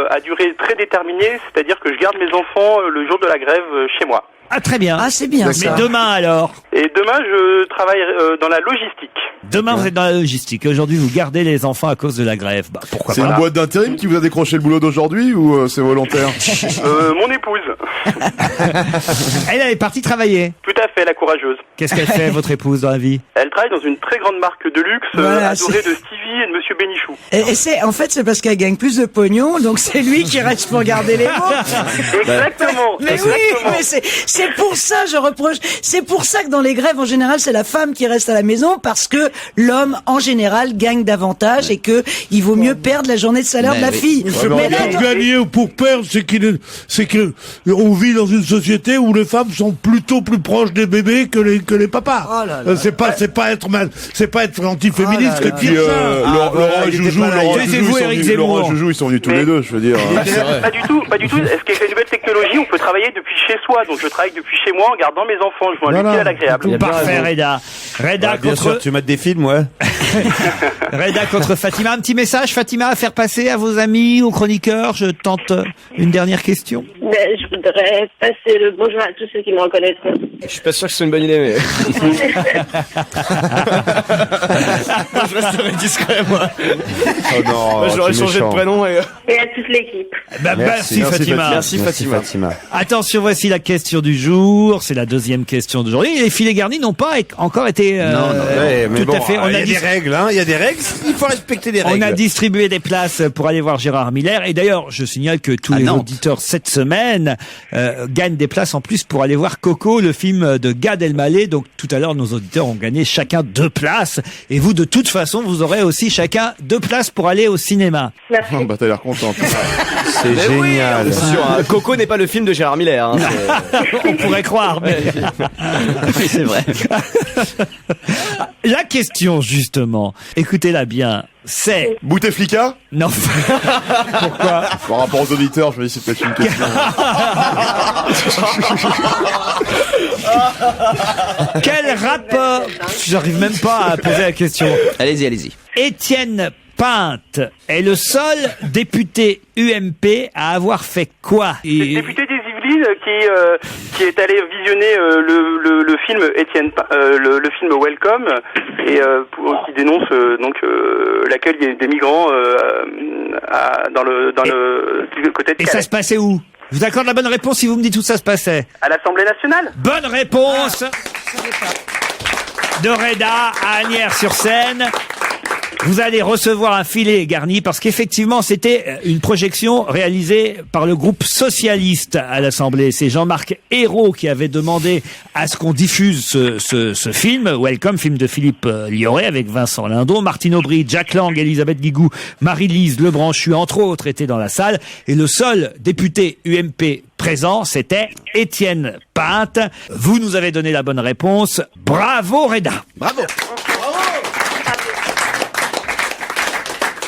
N: à durée très déterminée, c'est-à-dire que je garde mes enfants le jour de la grève chez moi.
A: Ah, très bien.
H: Ah, c'est bien
A: Mais
H: ça.
A: demain, alors?
N: Et demain, je travaille dans la logistique.
A: Demain, vous êtes dans la logistique. Aujourd'hui, vous gardez les enfants à cause de la grève. Bah, pourquoi
C: C'est
A: pas?
C: une boîte d'intérim qui vous a décroché le boulot d'aujourd'hui ou c'est volontaire?
N: Mon épouse.
A: Elle est partie travailler.
N: Tout à fait, la courageuse.
A: Qu'est-ce qu'elle fait, votre épouse, dans la vie?
N: Elle travaille dans une très grande marque de luxe,
H: Voilà,
N: adorée de Stevie et de Monsieur Bénichou.
H: Et en fait, c'est parce qu'elle gagne plus de pognon, donc c'est lui qui reste pour garder les mots.
N: Exactement.
H: Mais oui, mais c'est pour ça, je reproche. C'est pour ça que dans les grèves, en général, c'est la femme qui reste à la maison, parce que l'homme, en général, gagne davantage et que il vaut mieux perdre la journée de salaire de la fille.
B: Mais là, pour gagner ou pour perdre, c'est que on vit dans une société où les femmes sont plutôt plus proches des bébés que les papas.
H: Oh là là.
B: C'est pas être anti-féministe,
H: Oh là là.
B: c'est pire ça.
C: Laurent et Joujou, Laurent et Joujou, ils sont venus tous les deux, je veux dire.
N: Pas du tout, pas du tout. Est-ce qu'avec les nouvelles technologies, on peut travailler depuis chez soi? Donc je travaille depuis chez moi en gardant mes enfants. Je vois un utile à l'agréable.
A: Parfait, Reda. Reda
D: Bien sûr,
A: contre,
D: tu mates des films, ouais.
A: Reda contre Fatima. Un petit message, Fatima, à faire passer à vos amis, aux chroniqueurs. Je tente une dernière question.
F: Ben, je voudrais passer le bonjour à tous ceux qui me reconnaîtront.
L: Je suis pas sûr que c'est une bonne idée, mais. Je resterai discret, moi.
D: Oh non.
L: Moi, j'aurais
D: c'est
L: changé
D: méchant.
L: de prénom et.
F: Et à toute l'équipe.
A: Bah, merci, Fatima.
L: Merci, Fatima.
A: Attention, voici la question du jour. C'est la deuxième question d'aujourd'hui. Les filets garnis n'ont pas encore été
D: Ouais, mais
A: tout
D: bon,
A: à fait.
D: il y a des règles, hein. Il y a des règles. Il faut respecter des règles.
A: On a distribué des places pour aller voir Gérard Miller. Et d'ailleurs, je signale que tous
E: À
A: les
E: Nantes.
A: auditeurs cette semaine gagnent des places en plus pour aller voir Coco, le film de Gad Elmaleh. Donc tout à l'heure, nos auditeurs ont gagné chacun 2 places. Et vous, de toute façon, vous aurez aussi chacun 2 places pour aller au cinéma.
F: Merci.
C: Bah t'as l'air contente.
D: C'est génial.
L: Bien sûr, hein. Coco n'est pas le film de Gérard Miller. Hein,
A: On pourrait croire, mais...
E: Oui, c'est vrai.
A: La question, justement, écoutez-la bien, c'est...
C: Bouteflika?
A: Non. Pourquoi?
C: Par rapport aux auditeurs, je me dis c'est peut-être une question.
A: Quel rapport... J'arrive même pas à poser la question.
E: Allez-y, allez-y.
A: Étienne Pinte est le seul député UMP à avoir fait quoi?
N: C'est le député des Yvelines qui est allé visionner le film le film Welcome et qui dénonce donc l'accueil des migrants dans le côté de
A: Et
N: Calais.
A: ça se passait où? Je vous accorde la bonne réponse si vous me dites où ça se passait.
N: À l'Assemblée nationale.
A: Bonne réponse de Reda à Asnières-sur-Seine. Vous allez recevoir un filet garni parce qu'effectivement, c'était une projection réalisée par le groupe socialiste à l'Assemblée. C'est Jean-Marc Ayrault qui avait demandé à ce qu'on diffuse ce film, Welcome, film de Philippe Lioré avec Vincent Lindon, Martine Aubry, Jack Lang, Elisabeth Guigou, Marie-Lise Lebranchu, entre autres, étaient dans la salle. Et le seul député UMP présent, c'était Étienne Pinte. Vous nous avez donné la bonne réponse. Bravo, Reda.
E: Bravo.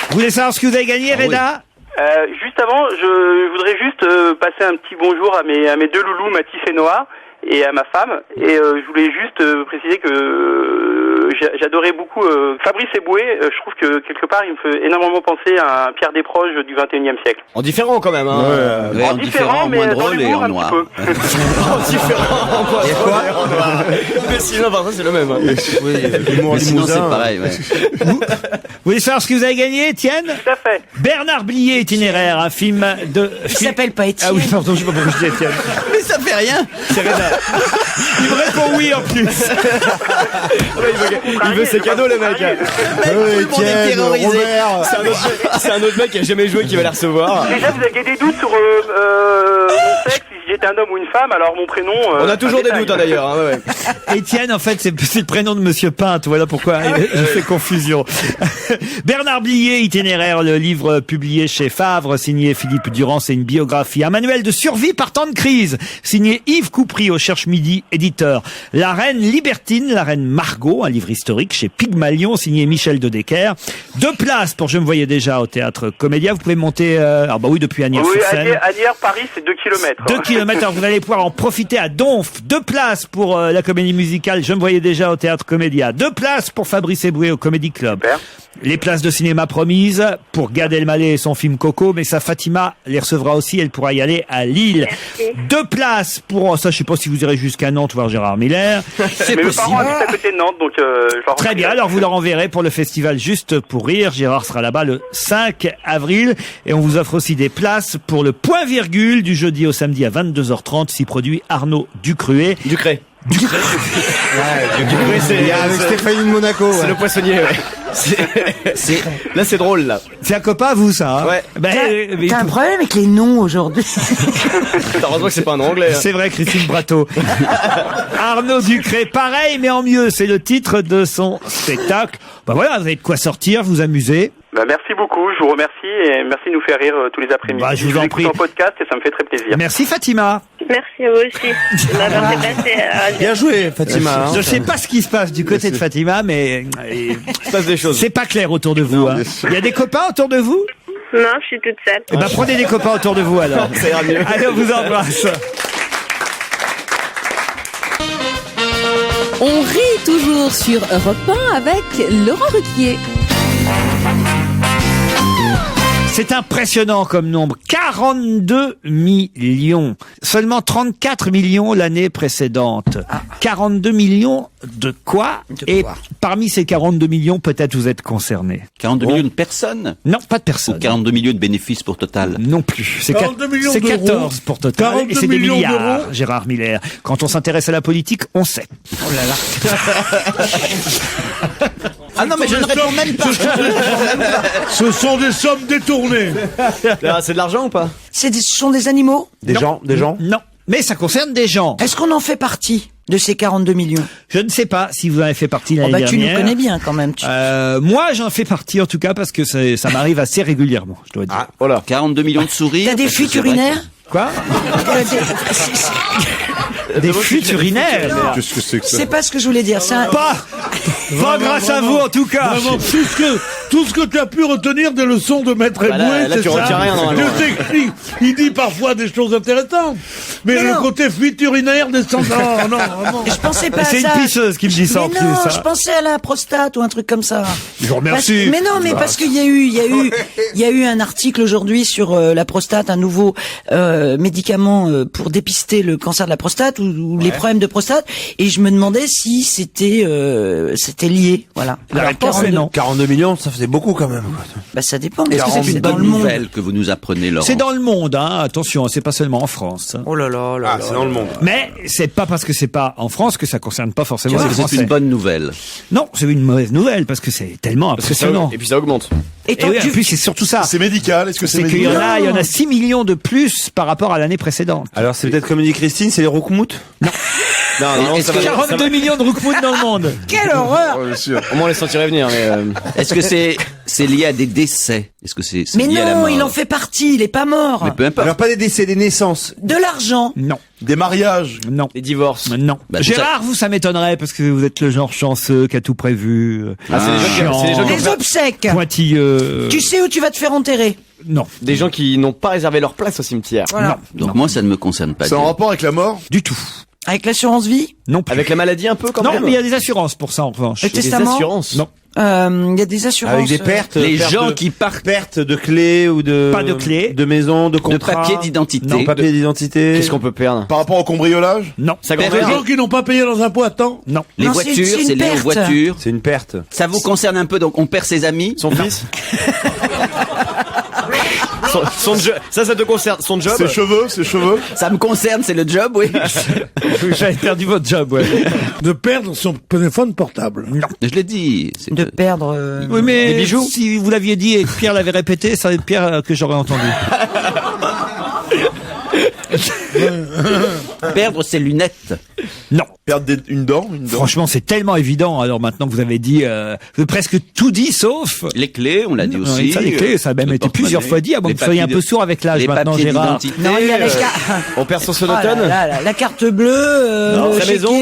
A: Vous voulez savoir ce que vous avez gagné, Reda?
N: Juste avant, je voudrais juste passer un petit bonjour à mes 2 loulous, Mathis et Noah, et à ma femme. Et je voulais juste préciser que j'adorais beaucoup Fabrice Eboué. Je trouve que quelque part, il me fait énormément penser à un Pierre Desproges du 21e siècle.
L: En différent quand même. Hein.
E: Ouais, en différent,
N: mais
E: moins
N: dans
E: drôle et
N: l'humour,
E: en
N: un
E: noir.
N: petit peu.
L: En différent, en quoi? En noir. Mais sinon, par ça, c'est le même. Hein.
E: Mais sinon, c'est pareil, ouais.
A: Vous voulez savoir ce que vous avez gagné, Étienne?
N: Tout à fait.
A: Bernard Blier, Itinéraire, un film de...
H: Il s'appelle pas Étienne.
A: Ah oui, pardon, je sais pas pourquoi je dis Étienne.
E: Mais ça fait rien.
A: C'est Reda. Il me répond oui en plus.
L: Il veut ses cadeaux, le mec.
E: Tout le monde est terrorisé.
L: C'est un autre mec qui a jamais joué qui va les recevoir.
N: Déjà, vous avez des doutes sur mon sexe, si j'ai était un homme ou une femme, alors mon prénom...
L: On a toujours des doutes, hein, d'ailleurs. Hein, ouais.
A: Étienne, en fait, c'est le prénom de Monsieur Pinte. Voilà pourquoi je fais confusion. Bernard Blier, Itinéraire, le livre publié chez Favre, signé Philippe Durand, c'est une biographie. Un manuel de survie par temps de crise, signé Yves Coupry au Cherche Midi, éditeur. La Reine Libertine, la Reine Margot, un livre historique chez Pygmalion, signé Michel de Decker. 2 places pour Je me voyais déjà au Théâtre Comédia. Vous pouvez monter, depuis Agnières-sur-Seine.
N: Agnières, Paris, c'est 2 kilomètres.
A: 2 kilomètres, alors vous allez pouvoir en profiter à Donf. 2 places pour la comédie musicale Je me voyais déjà au Théâtre Comédia. 2 places pour Fabrice Eboué au Comedy Club.
N: Super.
A: Les places de cinéma promises pour Gad Elmaleh et son film Coco, mais sa Fatima les recevra aussi, elle pourra y aller à Lille.
F: Merci.
A: 2 places pour, ça je sais pas si vous irez jusqu'à Nantes voir Gérard Miller.
N: C'est possible. Mes parents habitent à côté de Nantes, donc je leur
A: Très bien, alors vous leur enverrez pour le festival Juste pour Rire. Gérard sera là-bas le 5 avril et on vous offre aussi des places pour le point virgule du jeudi au samedi à 22h30, s'y produit Arnaud Ducruet.
L: Ducré, c'est
D: avec Stéphanie de Monaco.
L: C'est le poissonnier, ouais. Là, c'est drôle, là.
A: C'est un copain, vous, ça, hein?
L: Ouais.
H: T'as un problème avec les noms aujourd'hui.
L: Heureusement que c'est pas un anglais. Hein.
A: C'est vrai, Christine Brateau. Arnaud Ducré, pareil, mais en mieux. C'est le titre de son spectacle. Voilà, vous avez de quoi sortir, vous amuser.
N: Merci beaucoup, je vous remercie et merci de nous faire rire tous les après-midi.
A: Je vous en prie.
N: En podcast et ça me fait très plaisir.
A: Merci Fatima.
F: Merci à vous aussi. de m'avoir fait passer à
D: Bien joué, Fatima.
A: Je sais pas ce qui se passe du côté de Fatima, mais
L: il se passe des choses.
A: C'est pas clair autour de vous. Hein. Il y a des copains autour de vous?
F: Non, je suis toute seule.
A: Eh ben, prenez des copains autour de vous alors.
L: Ça ira mieux.
A: Allez, on vous embrasse.
I: On rit toujours sur Europe 1 avec Laurent Ruquier.
A: C'est impressionnant comme nombre. 42 millions. Seulement 34 millions l'année précédente. 42 millions de quoi? Et parmi ces 42 millions, peut-être vous êtes concernés.
E: 42 millions de personnes?
A: Non, pas de personnes.
E: Ou 42 millions de bénéfices pour Total?
A: Non plus. C'est
B: 42 millions
A: c'est
B: d'euros.
A: 14 pour Total.
B: 42
A: Et c'est des
B: millions
A: milliards,
B: d'euros.
A: Gérard Miller. Quand on s'intéresse à la politique, on sait.
E: Oh là là. Ah non, mais je ne réponds même pas.
B: Ce sont des sommes détournées.
L: C'est de l'argent ou pas?
H: Ce sont des animaux?
D: Des gens?
A: Non. Mais ça concerne des gens.
H: Est-ce qu'on en fait partie de ces 42 millions?
A: Je ne sais pas si vous en avez fait partie l'année dernière.
H: Tu nous connais bien quand même.
A: Moi, j'en fais partie en tout cas parce que ça m'arrive assez régulièrement, je dois dire.
E: Ah, voilà. 42 millions de souris.
H: T'as des fuites urinaires?
A: Quoi? Des fuites urinaires?
C: Qu'est-ce que c'est que ça?
H: C'est pas ce que je voulais dire.
A: Pas grâce à vous en tout cas.
B: Vraiment, tout ce que tu as pu retenir des leçons de Maître Eboué,
L: là,
B: c'est
L: tu
B: ça.
L: retiens rien, normalement.
B: Je t'explique. Il dit parfois des choses intéressantes. Mais le
H: non.
B: côté fuite urinaire descend. Non, vraiment.
H: Je pensais pas à ça.
A: C'est une pisseuse qui me dit ça en
H: Mais
A: plus.
H: non,
A: ça.
H: je pensais à la prostate ou un truc comme ça.
A: Je vous remercie.
H: Mais non, mais parce qu'il y a eu un article aujourd'hui sur la prostate, un nouveau médicament pour dépister le cancer de la prostate ou les problèmes de prostate, et je me demandais si c'était lié. Voilà.
A: La
H: Alors,
A: réponse est non.
D: 42 millions, ça faisait beaucoup quand même.
H: Bah ça dépend.
E: Est-ce que c'est une
H: dans
E: bonne
H: le monde.
E: nouvelle que vous nous apprenez, Laurent?
A: C'est dans le monde, hein. Attention, c'est pas seulement en France.
H: Oh là là là.
D: Ah, c'est dans le monde.
A: Mais c'est pas parce que c'est pas en France que ça concerne pas forcément les
E: C'est
A: Français.
E: une bonne nouvelle.
A: Non, c'est une mauvaise nouvelle parce que c'est tellement impressionnant.
L: Et puis ça augmente.
H: Et
A: Et
H: toi,
A: oui, en plus, c'est surtout ça.
C: C'est médical? Est-ce que c'est
A: C'est qu'il y
C: médical?
A: en a 6 millions de plus par rapport à l'année précédente.
D: Alors c'est peut-être comme dit Christine, c'est les Roukmout?
L: Non,
E: Est-ce
L: ça
E: que-
L: va.
A: 42 millions de Roukmout dans le monde.
H: quelle horreur!
C: Ouais, bien sûr.
L: Au moins on les sentirait venir, mais
E: Est-ce que c'est lié à des décès? Est-ce que c'est
H: Mais
E: lié à la
H: non,
E: mort?
H: il en fait partie, il est pas mort.
E: Mais peu importe.
D: Alors pas des décès, des naissances.
H: De l'argent.
A: Non,
C: Des mariages?
A: non.
L: les divorces.
A: Non.
E: Bah,
A: Gérard, vous, ça m'étonnerait parce que vous êtes le genre chanceux qui a tout prévu.
L: Ah, c'est des gens qui ont
H: Des obsèques.
A: Pointilleux.
H: Tu sais où tu vas te faire enterrer.
A: Non,
L: des gens qui n'ont pas réservé leur place au cimetière.
H: Voilà.
E: Donc moi, ça ne me concerne pas.
C: C'est en rapport avec la mort?
A: du tout.
H: Avec l'assurance vie.
A: Non plus.
L: Avec la maladie un peu quand
A: Non,
L: même.
A: mais il y a des assurances pour ça en revanche.
H: Le
L: Des
H: testament.
L: assurances.
A: Non.
H: Il y a des assurances.
D: Avec des pertes.
E: Les
D: pertes
E: gens
D: de-
E: qui partent.
D: Perte de clés ou de...
A: Pas de clés.
D: De maison, de
E: De
D: contrat.
E: papier d'identité.
D: Non, papier d'identité.
L: Qu'est-ce qu'on peut perdre?
C: Par rapport au cambriolage?
A: Non.
L: Sa
B: Des
L: grand-mère.
B: gens qui n'ont pas payé dans un pot à temps?
A: Non.
E: Les
H: Non,
E: voitures,
H: c'est une
E: c'est lié aux
H: perte.
E: voitures.
D: C'est une perte.
E: Ça vous concerne un peu, donc on perd ses amis.
L: Son fils. Ça te concerne. Son job.
C: Ses cheveux?
E: Ça me concerne, c'est le job, oui.
A: J'avais perdu votre job, ouais.
B: De perdre son téléphone portable?
A: Non.
E: Je l'ai dit. c'est-
H: De perdre.
A: Oui, mais
L: Des bijoux.
A: si vous l'aviez dit et que Pierre l'avait répété, ça va être Pierre que j'aurais entendu.
E: Perdre ses lunettes.
A: Non.
C: Perdre une dent.
A: Franchement, c'est tellement évident. Alors maintenant que vous avez dit, vous avez presque tout dit, sauf
E: les clés. On l'a dit aussi.
A: Ça, les clés, ça a même été plusieurs fois dit. Ah bon, vous soyez un peu sourd avec l'âge maintenant, Gérard.
H: Non, il y a
L: on perd son sonotone.
H: La carte bleue,
L: sa maison.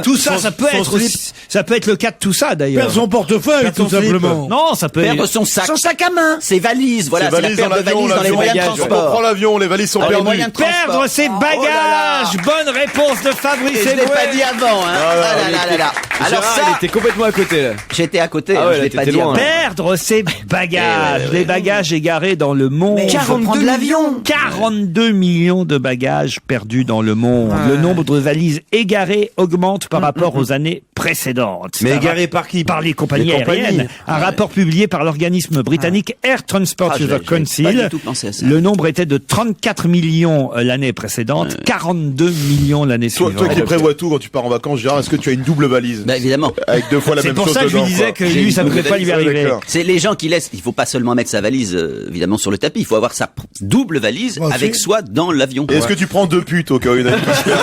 A: Tout ça, ça peut être aussi, ça peut être le cas de tout ça d'ailleurs.
B: Perdre son portefeuille, tout simplement.
A: Non, ça peut
E: perdre son sac.
H: Son sac à main.
E: Ses valises. Voilà, c'est la
C: valises
E: perte
C: dans
E: de valises dans les moyens de
C: Quand on
E: transport.
C: prend l'avion, les valises sont
E: Dans les
C: perdues.
E: moyens de transport.
A: Perdre ses bagages. Bonne réponse de Fabrice
E: Et je l'ai
A: Eboué.
E: pas dit avant, hein. Ah là là. Alors
L: Gérard,
E: ça,
L: il était complètement à côté, là.
E: j'étais à côté,
L: Ah ouais,
E: je
L: là,
E: l'ai pas
L: t'étais
E: dit
L: loin,
E: avant.
A: Perdre ses bagages. Les bagages égarés dans le monde.
H: Mais 42 l'avion.
A: 42 millions de bagages perdus dans le monde. Le nombre de valises égarées augmente par rapport aux années précédentes.
D: Mais
A: C'est un
D: égaré par qui?
A: par les compagnies
D: Les compagnies.
A: aériennes. Un rapport publié par l'organisme britannique Air Transport
E: Ah,
A: User
E: j'avais pas
A: Council.
E: du tout pensé à ça.
A: Le nombre était de 34 millions l'année précédente, 42 millions l'année
C: Toi
A: suivante.
C: qui prévois tout quand tu pars en vacances, Gérard, est-ce que tu as une double valise?
E: Bah évidemment.
C: Avec 2 fois la
A: C'est
C: même
A: pour
C: chose
A: ça que je lui
C: dedans,
A: disais
C: quoi.
A: que
E: J'ai
A: lui,
E: une
A: ça ne
E: double
A: pouvait pas lui
C: valise,
A: arriver.
C: d'accord.
E: C'est les gens qui laissent. Il faut pas seulement mettre sa valise, évidemment, sur le tapis. Il faut avoir sa double valise
B: Moi
E: avec
B: aussi.
E: soi dans l'avion.
C: Et est-ce que tu prends 2 putes au cas où il y en a une qui se perd?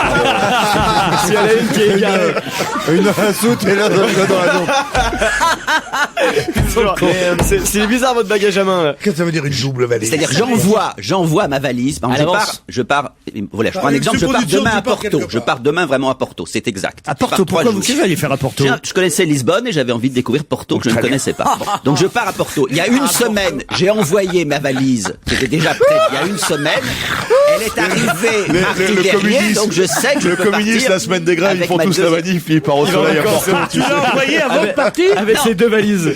L: Si elle a une qui est égarée.
C: Une dans la soute et l'autre dans l'avion.
L: C'est bizarre votre bagage à main, là.
B: Qu'est-ce que ça veut dire une double valise?
E: C'est-à-dire j'envoie ma valise. Par exemple, je pars. Voilà, je prends un
B: une
E: exemple. Je pars
B: supposition,
E: demain
B: tu
E: à
B: pars
E: Porto.
B: quelque
E: Je
B: part.
E: pars demain vraiment à Porto. C'est exact.
A: À
E: Je pars
A: Porto,
E: 3
A: pourquoi
E: jours.
A: vous allez faire à Porto?
E: Je connaissais Lisbonne et j'avais envie de découvrir Porto que je ne connaissais pas. Donc je pars à Porto. Il y a une semaine, j'ai envoyé ma valise qui était déjà prête il y a une semaine. Elle est arrivée mardi dernier,
C: communisme.
E: donc je sais que je
C: Le
E: peux
C: communiste,
E: partir
C: la semaine des grèves, ils
E: avec
C: font
E: ma
C: tous la
E: deuxième-
C: manif, puis ils partent au soleil à Porto.
A: Tu l'as envoyé avant de partir?
L: Avec ses 2 valises.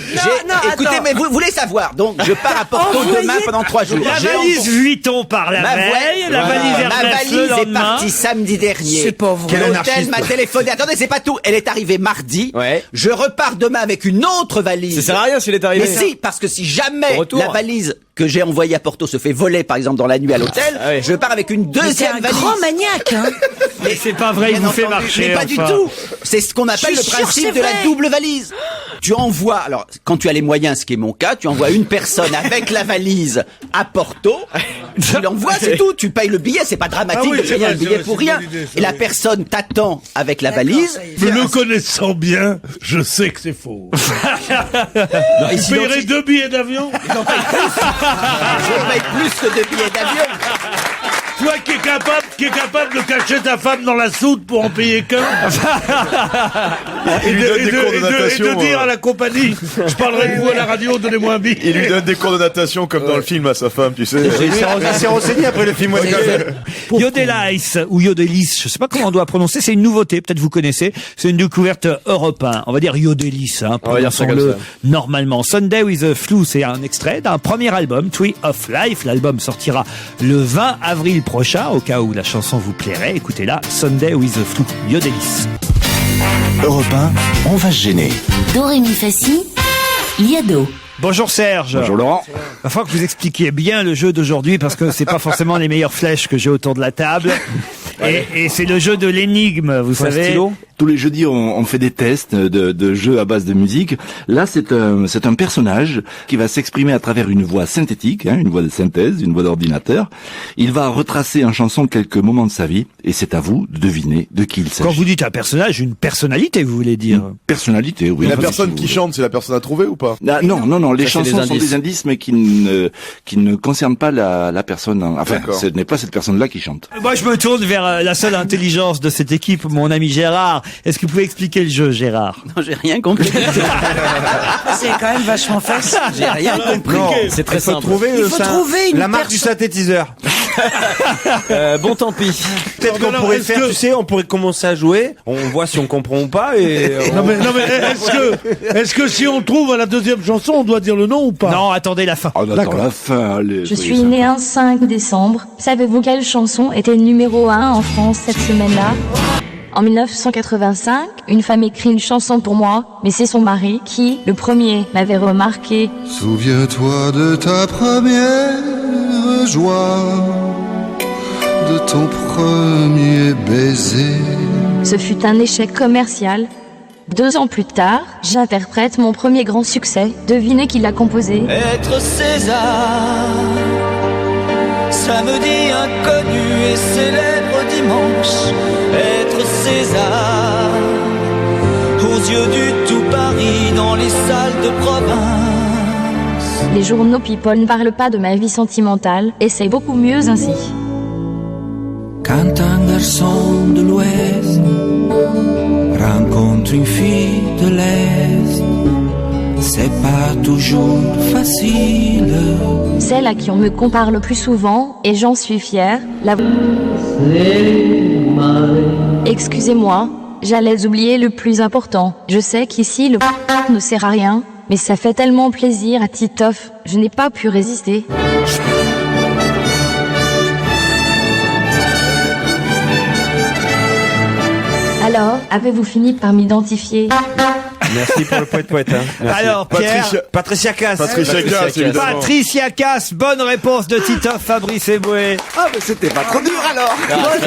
E: Écoutez, mais vous voulez savoir, donc je pars à Porto demain pendant 3 jours.
A: La
E: J'ai
A: valise Vuitton par la
E: Ma
A: veille, la valise
E: Ma
A: Hermès le
E: valise est
A: lendemain.
E: partie samedi dernier.
H: C'est pas vrai.
E: L'hôtel m'a téléphoné. Attendez, c'est pas tout. Elle est arrivée mardi.
L: Ouais.
E: Je repars demain avec une autre valise.
L: Ça sert à rien s'il est arrivé.
E: Mais si, parce que si jamais
L: Au retour.
E: la valise que j'ai envoyée à Porto se fait voler, par exemple, dans la nuit à l'hôtel,
L: Ah ouais.
E: je pars avec une
H: C'est
E: deuxième
H: un
E: valise.
H: grand maniaque, hein.
A: Mais c'est pas vrai, il
E: Bien
A: vous fait
E: entendu,
A: marcher.
E: mais pas du
A: enfin.
E: tout. C'est ce qu'on appelle
H: Je
E: le
H: suis sûr,
E: principe
H: c'est
E: de la
H: vrai.
E: double valise. Tu envoies, alors, quand tu as les moyens, ce qui est mon cas, tu envoies une personne avec la valise à Porto. Tu l'envoies, c'est tout. Tu payes le billet, c'est pas dramatique
B: Ah oui,
E: de
B: c'est
E: payer
B: vrai,
E: un
B: c'est
E: billet
B: vrai,
E: pour
B: c'est une
E: rien.
B: bonne idée, ça,
E: Et la
B: oui.
E: personne t'attend avec la valise.
B: Me le connaissant bien, je sais que c'est faux.
E: Et
B: Vous
E: sinon,
B: payerez 2 billets d'avion?
E: je paye plus que 2 billets d'avion.
B: Toi qui es capable de cacher ta femme dans la soude pour en payer qu'un.
C: Il lui donne des cours de
B: Et
C: natation.
B: de dire à la compagnie, je parlerai de vous à la radio, donnez-moi un billet.
C: Il lui donne des cours de natation comme dans le film à sa femme, tu sais.
D: Il s'est renseigné après le film.
A: Yodelice ou Yodelis, je sais pas comment on doit prononcer, c'est une nouveauté, peut-être vous connaissez, c'est une découverte européenne. On va dire Yodelis, hein,
L: On va dire ça comme
A: prononçons-le
L: ça.
A: normalement. Sunday with a Flu, c'est un extrait d'un premier album, Tree of Life. L'album sortira le 20 avril prochain, au cas où la chanson vous plairait. Écoutez-la, Sunday with a Flu, Yodelis.
K: Europe 1, on va se gêner.
J: Dorémy Fassi, Liado.
A: Bonjour Serge.
K: Bonjour Laurent.
A: Il va falloir que vous expliquiez bien le jeu d'aujourd'hui parce que c'est pas forcément les meilleures flèches que j'ai autour de la table. Et c'est le jeu de l'énigme, vous savez.
O: Tous les jeudis, on fait des tests de jeux à base de musique. Là, c'est un personnage qui va s'exprimer à travers une voix synthétique, une voix de synthèse, une voix d'ordinateur. Il va retracer en chanson quelques moments de sa vie, et c'est à vous de deviner de qui il s'agit.
A: Quand vous dites un personnage, une personnalité, vous voulez dire.
O: Personnalité, oui.
C: Et la
O: Enfin,
C: personne
O: si
C: qui
O: vous-
C: chante, c'est la personne à trouver ou pas?
O: Ah, non, les
L: Ça, c'est
O: chansons
L: des
O: sont des indices, mais qui ne concernent pas la personne. Enfin,
C: D'accord.
O: ce n'est pas cette personne-là qui chante.
A: Moi, je me tourne vers la seule intelligence de cette équipe, mon ami Gérard. Est-ce que vous pouvez expliquer le jeu, Gérard?
E: Non, j'ai rien compris.
H: C'est quand même vachement facile.
E: J'ai rien compris.
L: Non, c'est très simple.
H: Il faut trouver une
D: la marque du
H: personne.
D: synthétiseur.
L: Bon, tant pis.
D: Peut-être qu'on
B: alors,
D: pourrait
B: est-ce
D: faire,
B: que-
D: tu sais, on pourrait commencer à jouer. On voit si on comprend ou pas et.
B: Non mais est-ce que si on trouve à la deuxième chanson, on doit dire le nom ou pas?
A: Non, attendez la fin.
O: On attend
B: D'accord.
O: la fin. Allez,
P: Je
O: soyez
P: suis née un 5 décembre. Savez-vous quelle chanson était numéro 1 en France cette semaine-là? En 1985, une femme écrit une chanson pour moi, mais c'est son mari qui, le premier, m'avait remarqué.
Q: Souviens-toi de ta première joie, de ton premier baiser.
P: Ce fut un échec commercial. 2 ans plus tard, j'interprète mon premier grand succès. Devinez qui l'a composé.
R: Être César, samedi inconnu et célèbre dimanche, être César aux yeux du tout Paris dans les salles de province.
P: Les journaux People ne parlent pas de ma vie sentimentale et c'est beaucoup mieux ainsi.
R: Quand un garçon de l'Ouest rencontre une fille de l'Est, c'est pas toujours facile.
P: Celle à qui on me compare le plus souvent, et j'en suis fière, Excusez-moi, j'allais oublier le plus important. Je sais qu'ici, le ne sert à rien, mais ça fait tellement plaisir à Titoff, je n'ai pas pu résister. Alors, avez-vous fini par m'identifier?
D: Merci pour le poète. Hein.
A: Alors, Pierre.
D: Patricia Cass.
A: Patricia Cass, bonne réponse de Titoff, Fabrice Eboué.
O: Ah, mais c'était pas trop dur alors.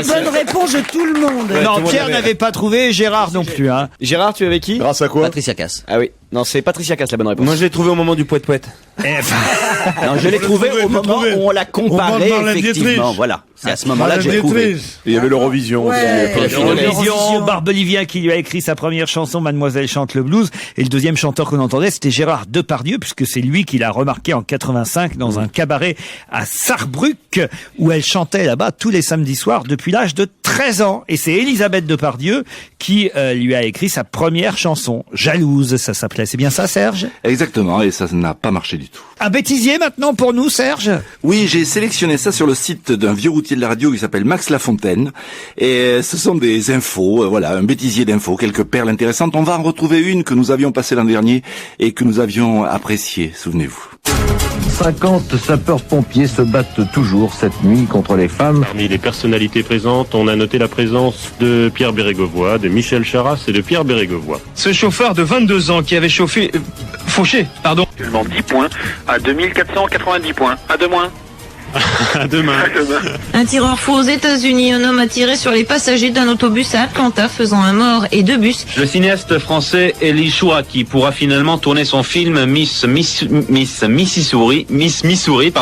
H: Bonne réponse de tout le monde.
A: Non, Pierre n'avait pas trouvé, Gérard non plus. Hein.
L: Gérard, tu es avec qui?
C: Grâce à quoi?
E: Patricia Cass.
L: Ah oui. Non, c'est Patricia Cass la bonne réponse.
D: Moi, je l'ai trouvé au moment du poète.
E: Non, je l'ai trouvé au moment où on l'a comparé, effectivement. Voilà. C'est à ce moment-là que j'ai trouvé.
C: Il y avait l'Eurovision.
H: Ouais.
A: L'Eurovision, Barbelivien qui lui a écrit sa première chanson, Mademoiselle chante le blues. Et le deuxième chanteur qu'on entendait, c'était Gérard Depardieu, puisque c'est lui qui l'a remarqué en 85 dans un cabaret à Sarrebruck, où elle chantait là-bas tous les samedis soirs depuis l'âge de 13 ans. Et c'est Elisabeth Depardieu qui lui a écrit sa première chanson, Jalouse, ça s'appelait. C'est bien ça, Serge?
O: Exactement, et ça n'a pas marché du tout.
A: Un bêtisier maintenant pour nous, Serge?
O: Oui, j'ai sélectionné ça sur le site d'un vieux routier de la radio qui s'appelle Max Lafontaine. Et ce sont des infos, voilà, un bêtisier d'infos, quelques perles intéressantes. On va en retrouver une que nous avions passée l'an dernier et que nous avions appréciée, souvenez-vous.
S: 50 sapeurs-pompiers se battent toujours cette nuit contre les femmes.
T: Parmi les personnalités présentes, on a noté la présence de Pierre Bérégovoy, de Michel Charasse et de Pierre Bérégovoy.
U: Ce chauffeur de 22 ans qui avait fauché,
N: Actuellement 10 points à 2490 points. À demain.
T: À demain.
V: Un tireur fou aux États-Unis. Un homme a tiré sur les passagers d'un autobus à Atlanta, faisant un mort et 2 bus.
T: Le cinéaste français Elie Chouraki pourra finalement tourner son film Miss Missouri,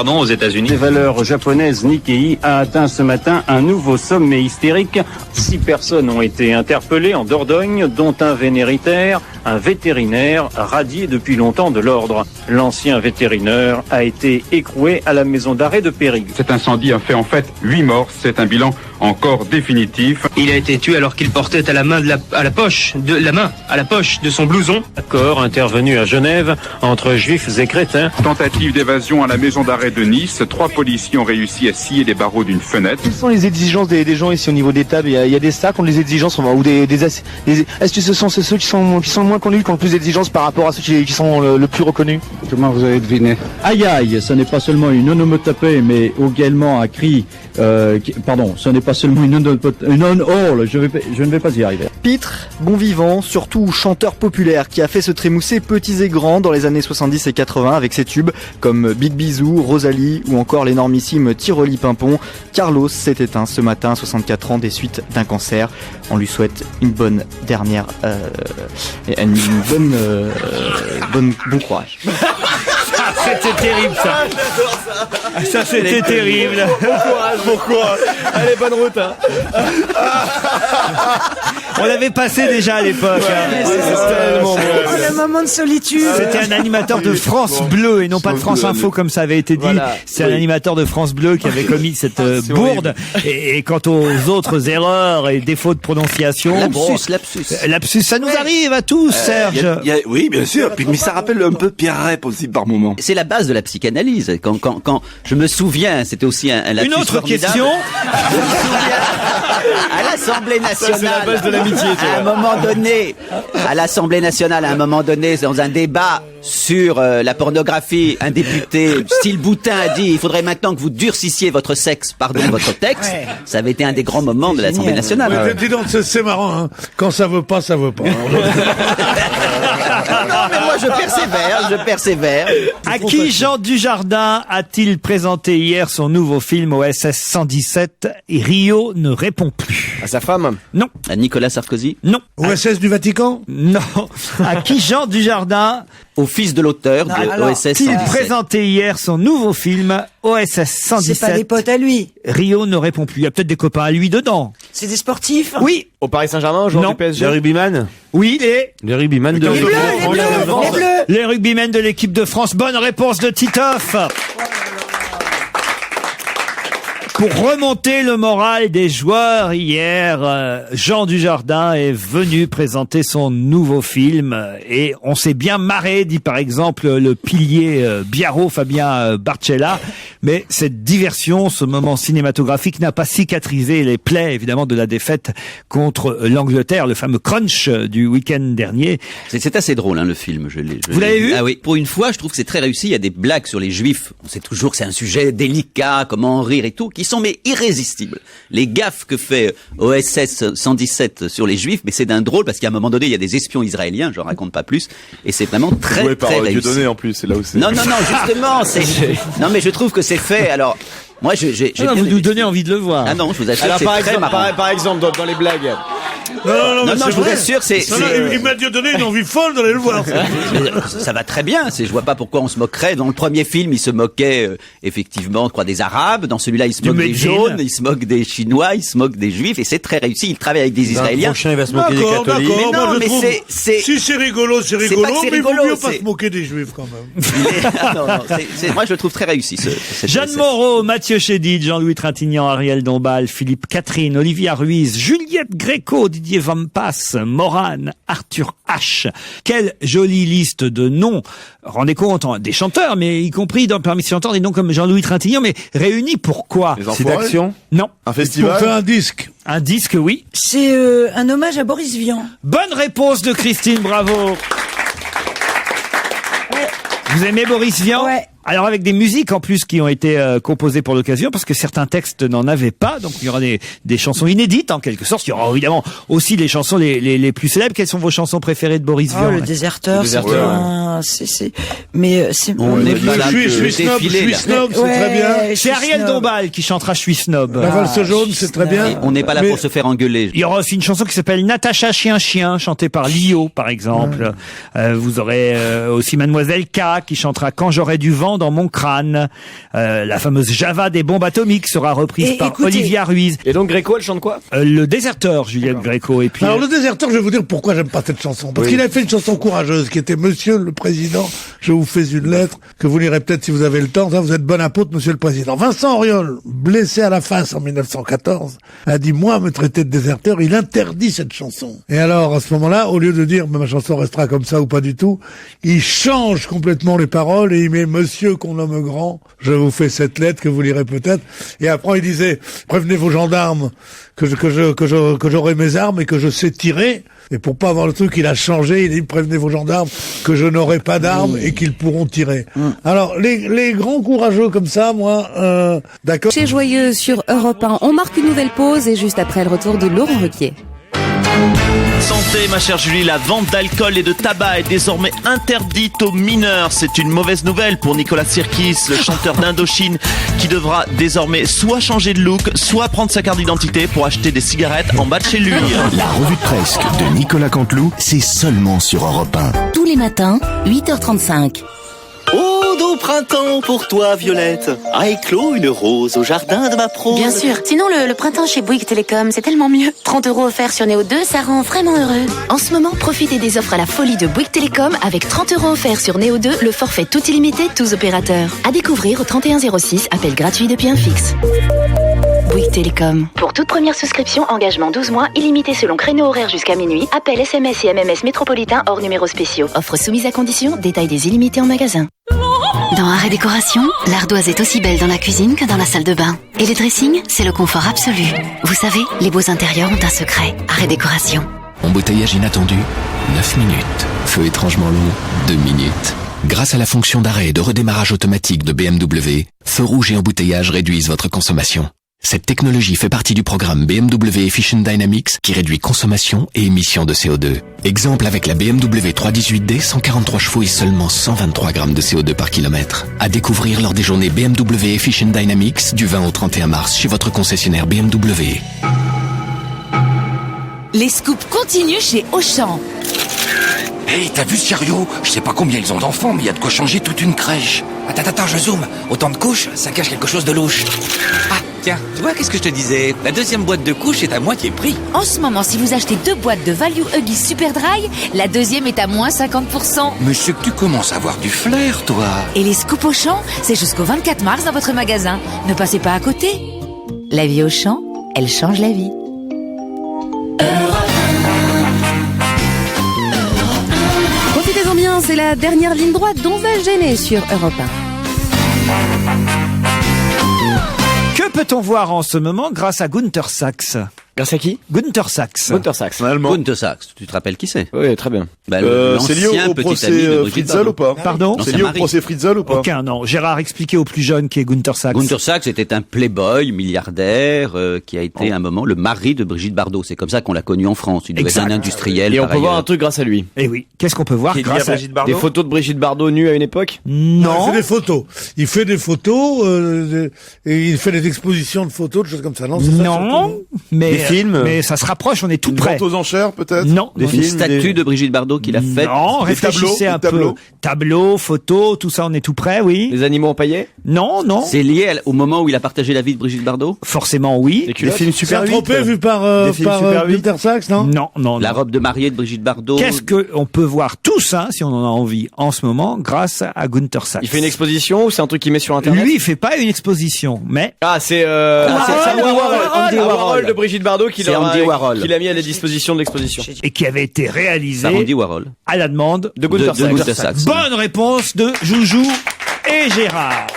T: aux États-Unis.
S: Les valeurs japonaises Nikkei a atteint ce matin un nouveau sommet hystérique. 6 personnes ont été interpellées en Dordogne, dont un vénéritaire, un vétérinaire radié depuis longtemps de l'ordre. L'ancien vétérinaire a été écroué à la maison d'arrêt de Périgueux.
W: Cet incendie a fait en fait 8 morts. C'est un bilan encore définitif.
U: Il a été tué alors qu'il portait à la poche de son blouson.
T: Accord intervenu à Genève entre juifs et crétins.
W: Tentative d'évasion à la maison d'arrêt de Nice. 3 policiers ont réussi à scier les barreaux d'une fenêtre.
L: Quelles sont les exigences des gens ici au niveau des tables? Il y a des sacs, ont des exigences, ou est-ce que ce sont ceux qui sont moins connus, qui ont le plus d'exigences par rapport à ceux qui sont le plus reconnus?
S: Comment vous avez deviné?
X: Aïe aïe, ce n'est pas seulement une onomatopée, mais également un cri. Ce n'est pas seulement une on-all. Je ne vais pas y arriver.
L: Pitre, bon vivant, surtout chanteur populaire qui a fait se trémousser petits et grands dans les années 70 et 80 avec ses tubes comme Big Bisou, Rosalie ou encore l'énormissime Tiroli Pimpon. Carlos s'est éteint ce matin à 64 ans des suites d'un cancer. On lui souhaite une bonne dernière, bon courage.
A: C'était terrible ça. Ça c'était terrible.
L: Pourquoi? Allez, bonne route. Hein.
A: On l'avait passé déjà à l'époque.
H: Le moment de solitude.
A: C'était un animateur de France Bleu et non pas de France Info comme ça avait été dit. Voilà. C'est un animateur de France Bleu qui avait commis cette bourde. Et quant aux autres erreurs et défauts de prononciation, lapsus, ça nous arrive à tous, Serge.
O: Oui, bien sûr. Mais ça rappelle un peu Pierre Rep aussi par moment.
E: C'est la base de la psychanalyse. Quand je me souviens, c'était aussi un lapsus
A: Une autre
E: formidable.
A: question.
E: À l'Assemblée nationale.
L: Ça, c'est la base de l'amitié.
E: À un moment donné, à l'Assemblée nationale, dans un débat sur la pornographie, un député style Boutin a dit il faudrait maintenant que vous durcissiez votre texte. Ouais. Ça avait été un des grands moments de l'Assemblée nationale.
B: Mais dis donc, c'est marrant, hein. Quand ça veut pas, ça veut pas.
E: Non, mais moi je persévère.
A: À qui Jean Dujardin a-t-il présenté hier son nouveau film OSS 117 et Rio ne répond plus?
L: À sa femme?
A: Non.
E: À Nicolas Sarkozy?
A: Non.
B: OSS du Vatican?
A: Non. À qui Jean Dujardin,
E: Au fils de l'auteur de OSS
A: qui
E: 117.
A: présentait hier son nouveau film OSS 117.
H: C'est pas des potes à lui.
A: Rio ne répond plus. Il y a peut-être des copains à lui dedans.
H: C'est des sportifs?
A: Oui.
F: Au Paris Saint-Germain, joueur
A: Non.
F: du PSG.
D: Les rugbyman.
A: Oui,
D: Les rugbyman de
H: Les bleus, les bleus.
A: les rugbymen de l'équipe de France. Bonne réponse de Titoff. Pour remonter le moral des joueurs, hier, Jean Dujardin est venu présenter son nouveau film et on s'est bien marré, dit par exemple le pilier Biarro, Fabien Barcella. Mais cette diversion, ce moment cinématographique n'a pas cicatrisé les plaies, évidemment, de la défaite contre l'Angleterre, le fameux crunch du week-end dernier.
E: C'est assez drôle, hein, le film.
A: Vous l'avez vu?
E: Ah oui. Pour une fois, je trouve que c'est très réussi. Il y a des blagues sur les Juifs. On sait toujours que c'est un sujet délicat, comment en rire et tout, qui sont mais irrésistibles. Les gaffes que fait OSS 117 sur les Juifs, mais c'est d'un drôle parce qu'à un moment donné, il y a des espions israéliens, j'en raconte pas plus, et c'est vraiment très
C: Joué par
E: très réussi.
C: Dieudonné en plus, c'est là où c'est.
E: Non, justement, non, mais je trouve que c'est fait. Alors, moi, j'ai
A: vous nous donnez envie de le voir.
E: Ah non, je vous assure,
F: Alors
E: c'est
F: par
E: très
F: exemple,
E: marrant.
F: par exemple, dans les blagues.
B: Non,
E: Non,
B: c'est
E: je vous
B: vrai.
E: assure,
B: Il m'a donné une envie folle d'aller le voir.
E: ça va très bien. Je vois pas pourquoi on se moquerait. Dans le premier film, il se moquait effectivement, je crois, des Arabes. Dans celui-là, il se moque des
A: Médine.
E: jaunes, il se moque des Chinois, il se moque des Juifs, et c'est très réussi. Il travaille avec des Israéliens.
D: Le prochain, il va se moquer des
B: D'accord,
D: catholiques.
B: d'accord.
E: Mais non,
B: moi, je
E: mais
B: trouve,
E: c'est-
B: si c'est rigolo, c'est
E: pas
B: rigolo,
E: que c'est
B: mais il vaut
E: rigolo,
B: mieux pas
E: c'est-
B: se moquer des juifs quand même.
E: Moi, je le trouve très réussi. Cette
A: Jeanne
E: OSS.
A: Moreau, Mathieu Chédid, Jean-Louis Trintignant, Ariel Dombal, Philippe Catherine, Olivia Ruiz, Juliette Gréco, Didier Vampas, Morane, Arthur H. Quelle jolie liste de noms. Rendez compte, des chanteurs, mais y compris parmi ces chanteurs, des noms comme Jean-Louis Trintignant, mais réunis pourquoi?
C: Les enfoirés.
A: Non.
C: Un
B: Pour
C: festival.
B: faire un disque.
A: Un disque, oui.
H: C'est un hommage à Boris Vian.
A: Bonne réponse de Christine, bravo. Vous aimez Boris Vian?
H: Ouais.
A: Alors avec des musiques en plus qui ont été composées pour l'occasion, parce que certains textes n'en avaient pas, donc il y aura des chansons inédites en quelque sorte. Il y aura évidemment aussi les chansons les plus célèbres. Quelles sont vos chansons préférées de Boris Vian?
H: Le déserteur, c'est un... Mais c'est...
E: On est pas là
B: Je suis
E: que
B: snob,
E: défiler, là.
B: c'est très bien.
A: C'est Ariel Dombal qui chantera Je suis snob.
B: La valse jaune, c'est très bien.
E: On n'est pas là
B: Mais-
E: pour se faire engueuler.
A: Il y aura aussi une chanson qui s'appelle Natacha Chien Chien, chantée par Lio, par exemple. Vous aurez aussi Mademoiselle K qui chantera Quand j'aurai du vent dans mon crâne. La fameuse Java des bombes atomiques sera reprise
H: Et
A: par
H: écoutez-
A: Olivia Ruiz.
F: Et donc Gréco, elle chante quoi?
A: Le déserteur, Juliette Gréco. Et puis
B: Alors le déserteur, je vais vous dire pourquoi j'aime pas cette chanson. Parce qu'il a fait une chanson courageuse qui était Monsieur le Président, je vous fais une lettre que vous lirez peut-être si vous avez le temps. Ça, vous êtes bon apôtre, Monsieur le Président. Vincent Auriol, blessé à la face en 1914, a dit moi me traiter de déserteur. Il interdit cette chanson. Et alors à ce moment-là, au lieu de dire mais ma chanson restera comme ça ou pas du tout, il change complètement les paroles et il met Monsieur qu'on nomme grand. Je vous fais cette lettre que vous lirez peut-être. Et après il disait prévenez vos gendarmes que j'aurai mes armes et que je sais tirer. Et pour pas avoir le truc, il a changé. Il dit prévenez vos gendarmes que je n'aurai pas d'armes et qu'ils pourront tirer. Alors les grands courageux comme ça, moi, d'accord.
G: Chez Joyeux sur Europe 1, on marque une nouvelle pause et juste après le retour de Laurent Ruquier.
I: Santé, ma chère Julie, la vente d'alcool et de tabac est désormais interdite aux mineurs. C'est une mauvaise nouvelle pour Nicolas Sirkis, le chanteur d'Indochine, qui devra désormais soit changer de look, soit prendre sa carte d'identité pour acheter des cigarettes en bas de chez lui.
K: La revue de presse de Nicolas Canteloup, c'est seulement sur Europe 1.
J: Tous les matins, 8h35.
I: Oh, au printemps pour toi, Violette. A éclos une rose au jardin de ma prose.
M: Bien sûr. Sinon, le printemps chez Bouygues Télécom, c'est tellement mieux. 30 € offerts sur Néo 2, ça rend vraiment heureux. En ce moment, profitez des offres à la folie de Bouygues Télécom avec 30 € offerts sur Néo 2, le forfait tout illimité, tous opérateurs. À découvrir au 3106, appel gratuit depuis un fixe. Bouygues Télécom. Pour toute première souscription, engagement 12 mois, illimité selon créneau horaire jusqu'à minuit, appel SMS et MMS métropolitain hors numéros spéciaux. Offre soumise à condition, détail des illimités en magasin. Dans Art et Décoration, l'ardoise est aussi belle dans la cuisine que dans la salle de bain. Et les dressings, c'est le confort absolu. Vous savez, les beaux intérieurs ont un secret. Art et Décoration.
Y: Embouteillage inattendu, 9 minutes. Feu étrangement long, 2 minutes. Grâce à la fonction d'arrêt et de redémarrage automatique de BMW, feu rouge et embouteillage réduisent votre consommation. Cette technologie fait partie du programme BMW Efficient Dynamics qui réduit consommation et émissions de CO2. Exemple avec la BMW 318D, 143 chevaux et seulement 123 grammes de CO2 par kilomètre. À découvrir lors des journées BMW Efficient Dynamics du 20 au 31 mars chez votre concessionnaire BMW.
M: Les scoops continuent chez Auchan.
K: Hé, t'as vu ce chariot? Je sais pas combien ils ont d'enfants, mais il y a de quoi changer toute une crèche. Attends, je zoome. Autant de couches, ça cache quelque chose de louche.
N: Ah, tiens, tu vois, qu'est-ce que je te disais? La deuxième boîte de couches est à moitié prix.
M: En ce moment, si vous achetez 2 boîtes de Value Huggies Super Dry, la deuxième est à moins 50%.
K: Mais c'est que tu commences à avoir du flair, toi.
M: Et les scoops Auchan, c'est jusqu'au 24 mars dans votre magasin. Ne passez pas à côté. La vie Auchan, elle change la vie.
G: Profitez-en bien, c'est la dernière ligne droite d'On va gêner sur Europe 1.
A: Que peut-on voir en ce moment grâce à Gunther Sachs?
F: Grâce à qui?
A: Gunther Sachs.
F: Gunther Sachs.
E: Gunther Sachs, tu te rappelles qui c'est?
F: Oui, très bien.
E: Bah,
C: c'est lié
E: l'ancien
C: au
E: petit ami de
C: procès
E: Brigitte
C: Fritzl
E: Bardot.
C: ou pas?
A: Pardon?
C: C'est lié au procès Fritzl ou pas?
A: Aucun, non. Gérard, expliquez aux plus jeunes qui est Gunther Sachs.
E: Gunther Sachs était un playboy milliardaire qui a été à un moment le mari de Brigitte Bardot. C'est comme ça qu'on l'a connu en France. Il devait être un industriel.
F: Et on
E: par
F: peut voir
E: ailleurs.
F: un truc grâce à lui.
A: Eh oui. Qu'est-ce qu'on peut voir grâce à
F: Brigitte Bardot? Des photos de Brigitte Bardot nue à une époque?
A: Non.
B: Il fait des photos. Il fait des photos et il fait des expositions de photos, de choses comme ça. Non, c'est ça, surtout,
A: Non, mais
C: Des films.
A: mais ça se rapproche, on est tout
C: Une
A: près.
C: vente aux enchères, peut-être?
A: Non.
C: Des
E: Une
C: films,
E: statue de Brigitte Bardot qu'il a faite.
A: Non,
C: Des
A: réfléchissez
C: tableaux,
A: un
C: des
A: peu.
C: tableaux.
A: Tableaux, photos, tout ça, on est tout près, oui.
F: Les animaux empaillés?
A: Non, non.
E: C'est lié au moment où il a partagé la vie de Brigitte Bardot?
A: Forcément, oui.
F: Les films Super 8?
B: Saint-Tropez vu par Gunther Sachs, non?
A: Non, non,
E: La
A: non.
E: robe de mariée de Brigitte Bardot.
A: Qu'est-ce que on peut voir tous, hein, si on en a envie, en ce moment, grâce à Gunther Sachs?
F: Il fait une exposition ou c'est un truc qu'il met sur Internet?
A: Lui, il fait pas une exposition, mais
F: Ah, c'est Andy Warhol de Brigitte Bardot qui
E: C'est Andy Warhol.
F: l'a mis à la disposition de l'exposition.
A: et qui avait été réalisé
E: Par Andy Warhol.
A: à la demande
F: De Gunther
E: de
F: Sachs.
E: Gunther Sachs.
A: Bonne réponse de Joujou et Gérard.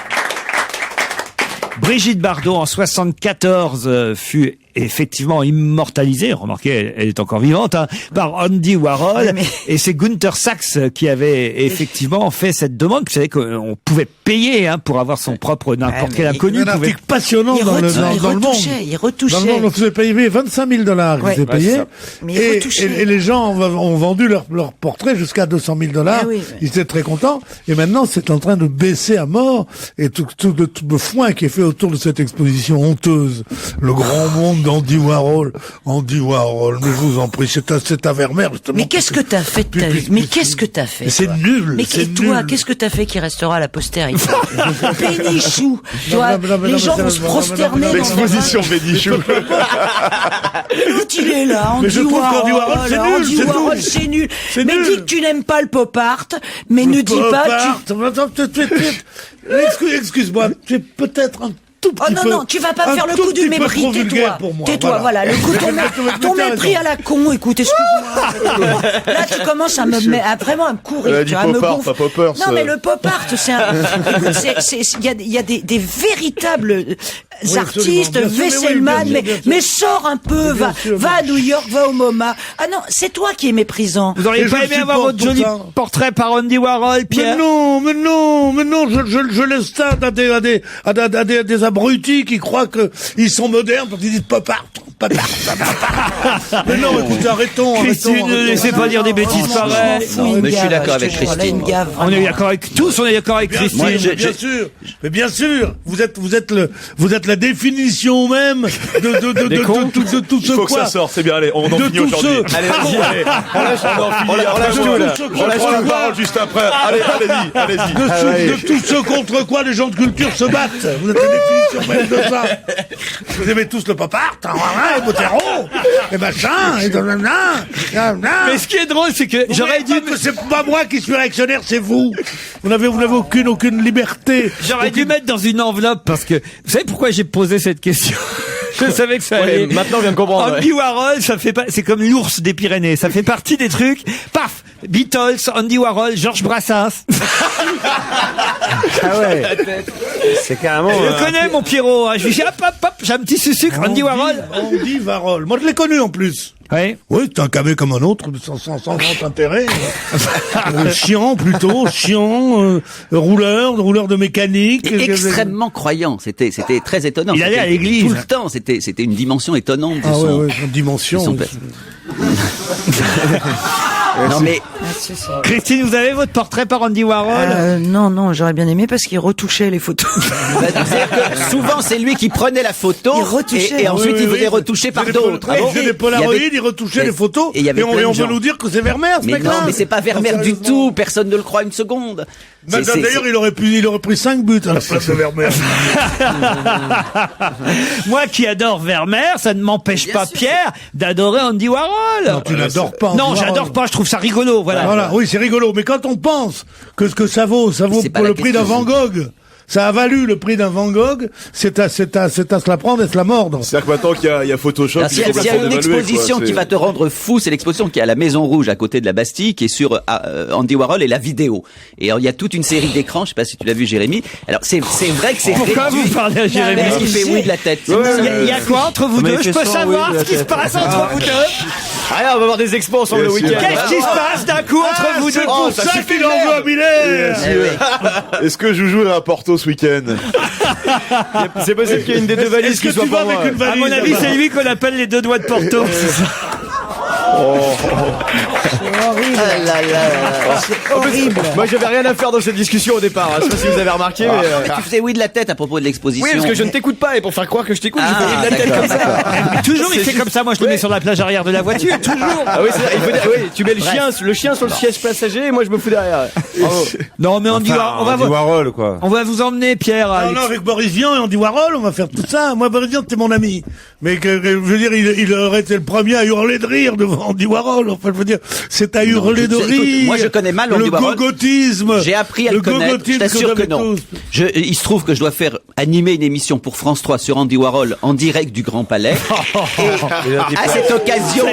A: Brigitte Bardot en 74 fut effectivement immortalisée, remarquez, elle est encore vivante, hein, par Andy Warhol, et c'est Gunther Sachs qui avait effectivement fait cette demande. Vous savez qu'on pouvait payer hein, pour avoir son propre n'importe quel inconnu.
B: Il y a un
A: pouvait...
B: article passionnant dans le monde.
H: Il
B: Dans le
H: retouchait.
B: monde, on faisait payer 25 000 $.
H: Ouais.
B: Ils faisaient payer.
H: Mais il retouchait.
B: Et les gens ont vendu leur portrait jusqu'à 200 000 $.
H: Ah oui.
B: Ils étaient très contents. Et maintenant, c'est en train de baisser à mort. Et tout le foin qui est fait autour de cette exposition honteuse. Le grand monde d'Andy Warhol. Andy Warhol, mais je vous en prie, c'est à Vermeer, justement.
H: Mais qu'est-ce que t'as fait de ta vie? Mais qu'est-ce que t'as fait?
B: C'est
H: toi
B: nul.
H: Mais
B: c'est
H: toi,
B: nul.
H: qu'est-ce que t'as fait qui restera à la postérité? Bénichou. Toi, les gens vont se prosterner dans
C: L'exposition Bénichou.
H: L'autre, il est là,
B: Mais je
H: Andy
B: trouve qu'Andy Warhol, c'est nul,
H: Andy
B: c'est
H: Warhol,
B: nul.
H: c'est nul.
B: C'est
H: Mais
B: nul.
H: dis que tu n'aimes pas le pop art, mais ne dis pas
B: Excuse-moi, tu es peut-être un tout petit
H: Oh non,
B: peu...
H: non, tu vas pas
B: un
H: me faire le
B: tout
H: coup du
B: petit peu
H: mépris,
B: trop
H: tais-toi.
B: vulgaire pour moi,
H: Tais-toi, voilà, le coup, ton
B: t'as
H: mépris
B: raison.
H: à la con, écoute, excuse-moi. Là, tu commences à vraiment à me courir,
C: Elle a
H: tu
C: dit
H: vois, à me
C: pop art,
H: gonfler.
C: pas poppers.
H: Non, mais le pop art, c'est un, écoute, il y a des véritables artistes,
B: absolument, bien sûr,
H: Wesselman,
B: oui, bien sûr, bien sûr.
H: mais sors un peu,
B: Bien
H: va
B: sûr,
H: à New York, va au MoMA. Ah non, c'est toi qui es méprisant.
A: Vous auriez
B: Et
A: pas
B: je
A: aimé avoir
B: supporte
A: votre joli
B: tout ça.
A: portrait par Andy Warhol, Pierre?
B: Mais non, je laisse ça à des abrutis qui croient que ils sont modernes quand ils disent pop art. Mais non, écoutez, arrêtons.
A: Christine, ne laissez pas dire des bêtises pareilles.
E: Mais je suis d'accord avec Christine.
A: On est d'accord avec tous, on est d'accord avec
B: Bien
A: Christine.
B: sûr, mais bien sûr, vous êtes la définition même de tout
C: Il
B: ce
C: faut que
B: quoi.
C: ça sorte, c'est bien, allez, on en
B: De
C: finit
B: tout
C: aujourd'hui.
B: ce-
C: Allez, vas-y, allez. On lâche tout, là. On lâche tout, parole juste après. Allez-y.
B: De tout ce contre quoi les gens de culture se battent. Vous êtes la définition même de ça. Vous aimez tous le pop art, et Botero, et machin, et
A: Mais ce qui est drôle, c'est que j'aurais dû...
B: que c'est pas moi qui suis réactionnaire, c'est vous. Vous n'avez aucune liberté.
A: J'aurais dû mettre dans une enveloppe parce que vous savez pourquoi j'ai posé cette question? Je savais que ça allait.
F: Maintenant, on vient de comprendre.
A: Andy Warhol, ça fait pas, c'est comme l'ours des Pyrénées. Ça fait partie des trucs. Paf! Beatles, Andy Warhol, Georges Brassens.
F: Ah ouais. C'est carrément.
A: Je le connais, mon Pierrot. Hein. Je lui dis, hop, j'ai un petit sucre. Andy Warhol.
B: Andy Warhol. Moi, je l'ai connu en plus.
A: Oui.
B: Oui, c'est un camé comme un autre, sans grand intérêt. Chiant, plutôt, rouleur de mécanique.
E: Et extrêmement croyant, c'était très étonnant.
A: Il allait
E: C'était
A: à l'église.
E: tout le temps, c'était une dimension étonnante de
B: Ah
E: son.
B: ouais, une dimension.
E: de son père. Non mais
A: Christine, vous avez votre portrait par Andy Warhol?
H: Non, j'aurais bien aimé parce qu'il retouchait les photos.
E: c'est-à-dire que souvent c'est lui qui prenait la photo
H: Il retouchait.
E: et ensuite
B: Oui,
E: il venait
B: oui.
E: retoucher par
B: Il
E: d'autres.
B: faisait des- il faisait des Polaroids, il retouchait les photos, et on veut nous dire que c'est Vermeer, ce
E: Mais
B: mec-là.
E: non, mais c'est pas Vermeer du tout. Personne ne le croit une seconde.
B: D'ailleurs, il aurait pris 5 buts à la place de Vermeer.
A: Moi qui adore Vermeer, ça ne m'empêche pas, Pierre, d'adorer Andy Warhol.
B: Non, tu n'adores pas Andy
A: Non,
B: Warhol.
A: j'adore pas, je trouve ça rigolo, voilà.
B: Oui, c'est rigolo. Mais quand on pense que ce que ça vaut pour le prix d'un Van Gogh. Ça a valu le prix d'un Van Gogh, c'est à se la prendre et se la mordre.
C: C'est-à-dire que maintenant qu'il y a Photoshop,
E: S'il y a une exposition qui va te rendre fou, c'est l'exposition qui est à la Maison Rouge à côté de la Bastille, qui est sur Andy Warhol et la vidéo. Et alors, il y a toute une série d'écrans, je sais pas si tu l'as vu, Jérémy. Alors c'est vrai que c'est
A: Pourquoi vous parlez à Jérémy?
E: Parce qu'il fait oui de la tête.
A: Il y a quoi entre vous deux? Je peux savoir ce qui se passe entre vous deux?
F: Allez, on va voir des expos ensemble le week-end.
A: Qu'est-ce qui se passe d'un coup entre vous deux?
B: Oh, ça qu'il envoie à Miller.
C: Est-ce que Joujou est à Porto ce week-end?
F: C'est possible qu'il y ait une des deux valises qui soit pour moi.
A: À mon avis, c'est lui qu'on appelle les deux doigts de Porto.
H: C'est horrible.
F: Moi, j'avais rien à faire dans cette discussion au départ. Je sais pas si vous avez remarqué, mais.
E: Tu faisais oui de la tête à propos de l'exposition.
F: Oui, parce que je ne t'écoute pas et pour faire croire que je t'écoute, je fais oui de la tête comme ça.
A: Toujours, il fait comme ça. Moi, je le mets sur la plage arrière de la voiture. Toujours.
F: Ah oui, c'est ça. Oui, tu mets le chien sur le siège passager et moi je me fous derrière. Bravo.
A: Non, mais Andy
C: Warhol, quoi.
A: On va vous emmener, Pierre.
B: Non, avec Boris Vian et Andy Warhol, on va faire tout ça. Moi, Boris Vian, c'était mon ami. Mais je veux dire, il aurait été le premier à hurler de rire devant Andy Warhol. Enfin, je veux dire, c'est à hurler de rire.
E: Écoute, moi, je connais mal Andy Warhol.
B: Le gogotisme.
E: J'ai appris à le connaître. Je t'assure que non. Il se trouve que je dois faire animer une émission pour France 3 sur Andy Warhol en direct du Grand Palais. Et à cette occasion.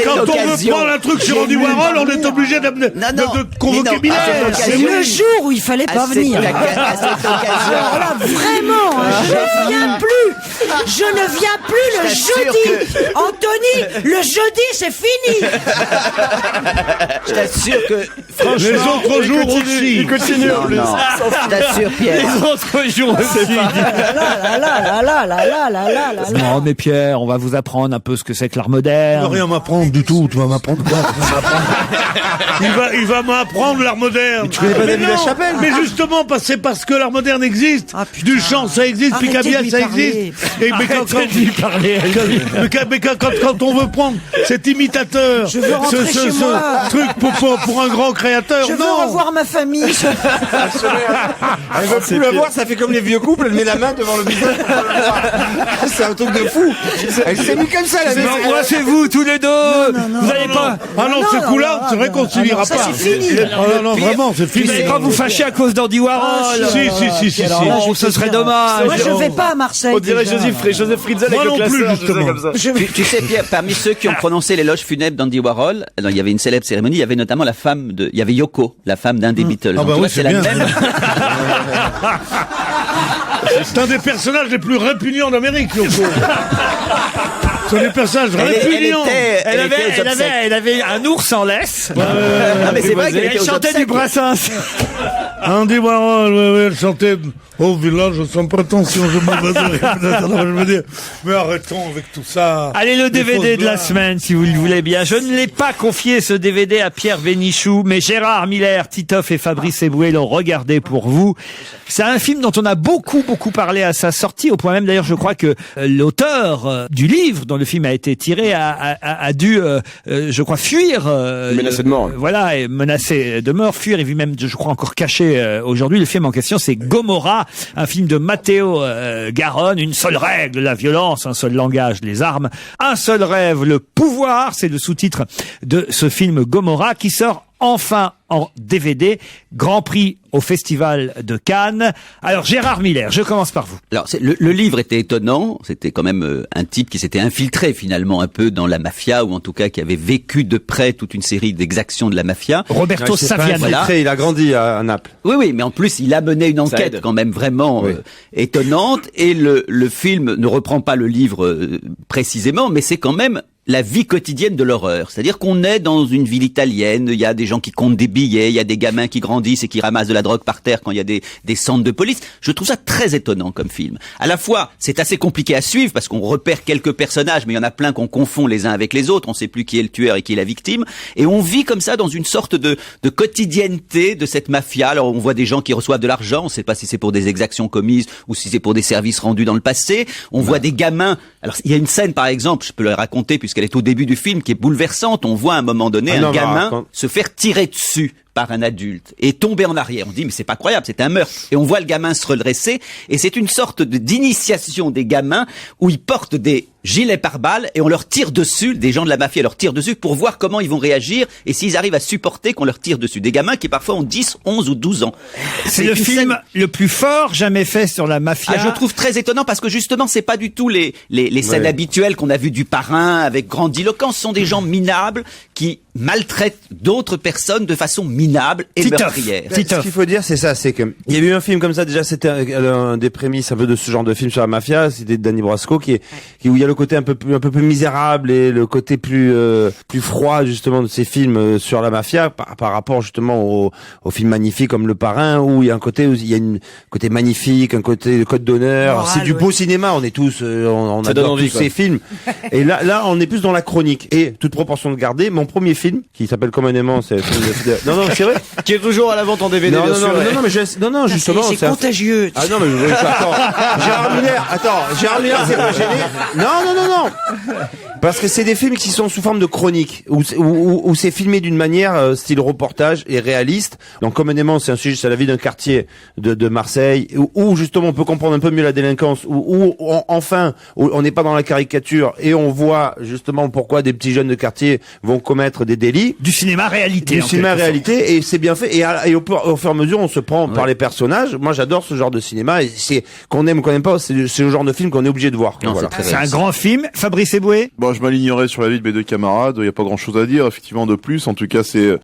B: Quand on veut prendre un truc sur Andy Warhol, on est obligé de convoquer Miller.
H: C'est le jour où il fallait pas venir.
E: À cette occasion.
H: Alors là, vraiment, je ne viens plus. Je ne viens plus le jeudi. Anthony, le jeudi, c'est fini.
E: Je t'assure que, franchement.
B: Les autres jours aussi.
F: Il continue en plus.
E: Je t'assure, Pierre.
A: Les autres jours aussi. Non, mais Pierre, on va vous apprendre un peu ce que c'est que l'art
B: Tu vas
A: moderne.
B: rien m'apprendre du tout. Tu vas m'apprendre quoi? Il va m'apprendre l'art moderne.
F: tu connais pas David
B: non,
F: Lachapelle?
B: Mais justement, c'est parce que l'art moderne existe. Duchamp, ça existe.
H: Arrêtez
B: Picabia,
H: de lui
B: ça
H: parler.
B: existe. Et mais
A: Parler.
B: quand on veut prendre cet imitateur,
H: Je veux rentrer chez moi.
B: truc pour un grand créateur,
H: Je veux
B: non.
H: revoir ma famille.
D: Elle veut plus la voir, ça fait comme les vieux couples, elle met la main devant le visage. C'est un truc de fou. Elle s'est mis comme ça, la maison.
A: Embrassez-vous tous les deux. Vous allez pas.
B: Ah non, ce coup-là, on se réconciliera
H: ça,
B: pas.
H: c'est fini.
B: Ah non, vraiment, c'est
A: Vous
B: fini.
A: n'allez pas vous fâcher à cause d'Andy Warhol.
B: Si.
A: Oh, ce serait dommage.
H: Moi, je vais pas à Marseille.
F: On dirait
H: déjà.
F: Joseph Fritzl avec
B: Moi
F: le
B: non plus,
F: classeur,
B: justement.
F: comme ça.
E: Tu sais, Pierre, parmi ceux qui ont prononcé l'éloge funèbre d'Andy Warhol, il y avait une célèbre cérémonie, il y avait notamment il y avait Yoko, la femme d'un des Beatles.
B: Ah
E: Donc,
B: bah
E: tu
B: oui,
E: vois,
B: c'est
E: la
B: bien.
E: même.
B: C'est un des personnages les plus répugnants d'Amérique, Yoko. C'est un des personnages répugnants.
A: Elle avait un ours en laisse.
E: Non, mais c'est vrai qu'elle était
A: Elle
E: aux
A: chantait
E: obsèques.
A: du Brassens.
B: Andy Warhol, elle chantait au village sans prétention, je veux dire. Mais arrêtons avec tout ça.
A: Allez, le DVD de la semaine, si vous le voulez bien. Je ne l'ai pas confié, ce DVD, à Pierre Bénichou, mais Gérard Miller, Titoff et Fabrice Eboué l'ont regardé pour vous. C'est un film dont on a beaucoup parlé à sa sortie, au point même, d'ailleurs, je crois que l'auteur du livre dont le film a été tiré a dû, je crois, fuir.
F: Menacé de mort.
A: Voilà, et menacé de mort, fuir, et vu même, je crois, encore caché aujourd'hui. Le film en question, c'est Gomorrah, un film de Matteo Garonne. Une seule règle, la violence, un seul langage, les armes, un seul rêve, le pouvoir. C'est le sous-titre de ce film Gomorrah qui sort enfin en DVD, Grand Prix au Festival de Cannes. Alors Gérard Miller, je commence par vous.
E: Alors, le livre était étonnant. C'était quand même un type qui s'était infiltré finalement un peu dans la mafia, ou en tout cas qui avait vécu de près toute une série d'exactions de la mafia.
A: Roberto Saviano.
E: Voilà.
D: Il a grandi à Naples.
E: Oui, mais en plus, il a mené une enquête quand même vraiment étonnante. Et le film ne reprend pas le livre précisément, mais c'est quand même la vie quotidienne de l'horreur. C'est-à-dire qu'on est dans une ville italienne, il y a des gens qui comptent des billets, il y a des gamins qui grandissent et qui ramassent de la drogue par terre quand il y a des centres de police. Je trouve ça très étonnant comme film. À la fois, c'est assez compliqué à suivre parce qu'on repère quelques personnages, mais il y en a plein qu'on confond les uns avec les autres. On sait plus qui est le tueur et qui est la victime. Et on vit comme ça dans une sorte de quotidienneté de cette mafia. Alors on voit des gens qui reçoivent de l'argent, on ne sait pas si c'est pour des exactions commises ou si c'est pour des services rendus dans le passé. On voit des gamins. Alors il y a une scène par exemple, je peux le raconter puisqu'elle est au début du film, qui est bouleversante. On voit à un moment donné un gamin se faire tirer dessus par un adulte et tomber en arrière. On dit mais c'est pas croyable, c'est un meurtre. Et on voit le gamin se redresser et c'est une sorte d'initiation des gamins où ils portent des gilets pare-balles et on leur tire dessus, des gens de la mafia leur tirent dessus pour voir comment ils vont réagir et s'ils arrivent à supporter qu'on leur tire dessus. Des gamins qui parfois ont 10, 11 ou 12 ans.
A: C'est le film le plus fort jamais fait sur la mafia.
E: Je trouve très étonnant parce que justement c'est pas du tout les scènes habituelles qu'on a vues du Parrain avec grandiloquence. Ce sont des gens minables qui maltraitent d'autres personnes de façon minable et meurtrière.
D: Ce qu'il faut dire, c'est ça, c'est que il y a eu un film comme ça déjà, c'était un des prémices un peu de ce genre de film sur la mafia, c'était Danny Brasco où il y a le côté un peu plus misérable et le côté plus froid justement de ces films sur la mafia par rapport justement aux films magnifiques comme Le Parrain où il y a un côté côté magnifique, un côté code d'honneur, c'est du beau cinéma, on est tous on adore tous ces films. Et là on est plus dans la chronique et toute proportion gardée, mon premier film qui s'appelle communément c'est non c'est vrai
F: qui est toujours à la vente en DVD bien sûr.
D: Non justement
H: c'est contagieux.
D: Ah non mais Gérard Miller c'est pas gêné. Non. Parce que c'est des films qui sont sous forme de chronique, où c'est filmé d'une manière style reportage et réaliste. Donc communément, c'est un sujet sur la vie d'un quartier de Marseille, où justement on peut comprendre un peu mieux la délinquance, où on n'est pas dans la caricature et on voit justement pourquoi des petits jeunes de quartier vont commettre des délits.
A: Du cinéma réalité.
D: Et c'est bien fait. Et au fur et à mesure, on se prend par les personnages. Moi, j'adore ce genre de cinéma. Et c'est qu'on aime ou qu'on n'aime pas, c'est le genre de film qu'on est obligé de voir.
A: Non, voilà. C'est un grand film. Fabrice Eboué.
C: Bon, je m'alignerai sur la vie de mes deux camarades. Il n'y a pas grand chose à dire, effectivement, de plus. En tout cas, c'est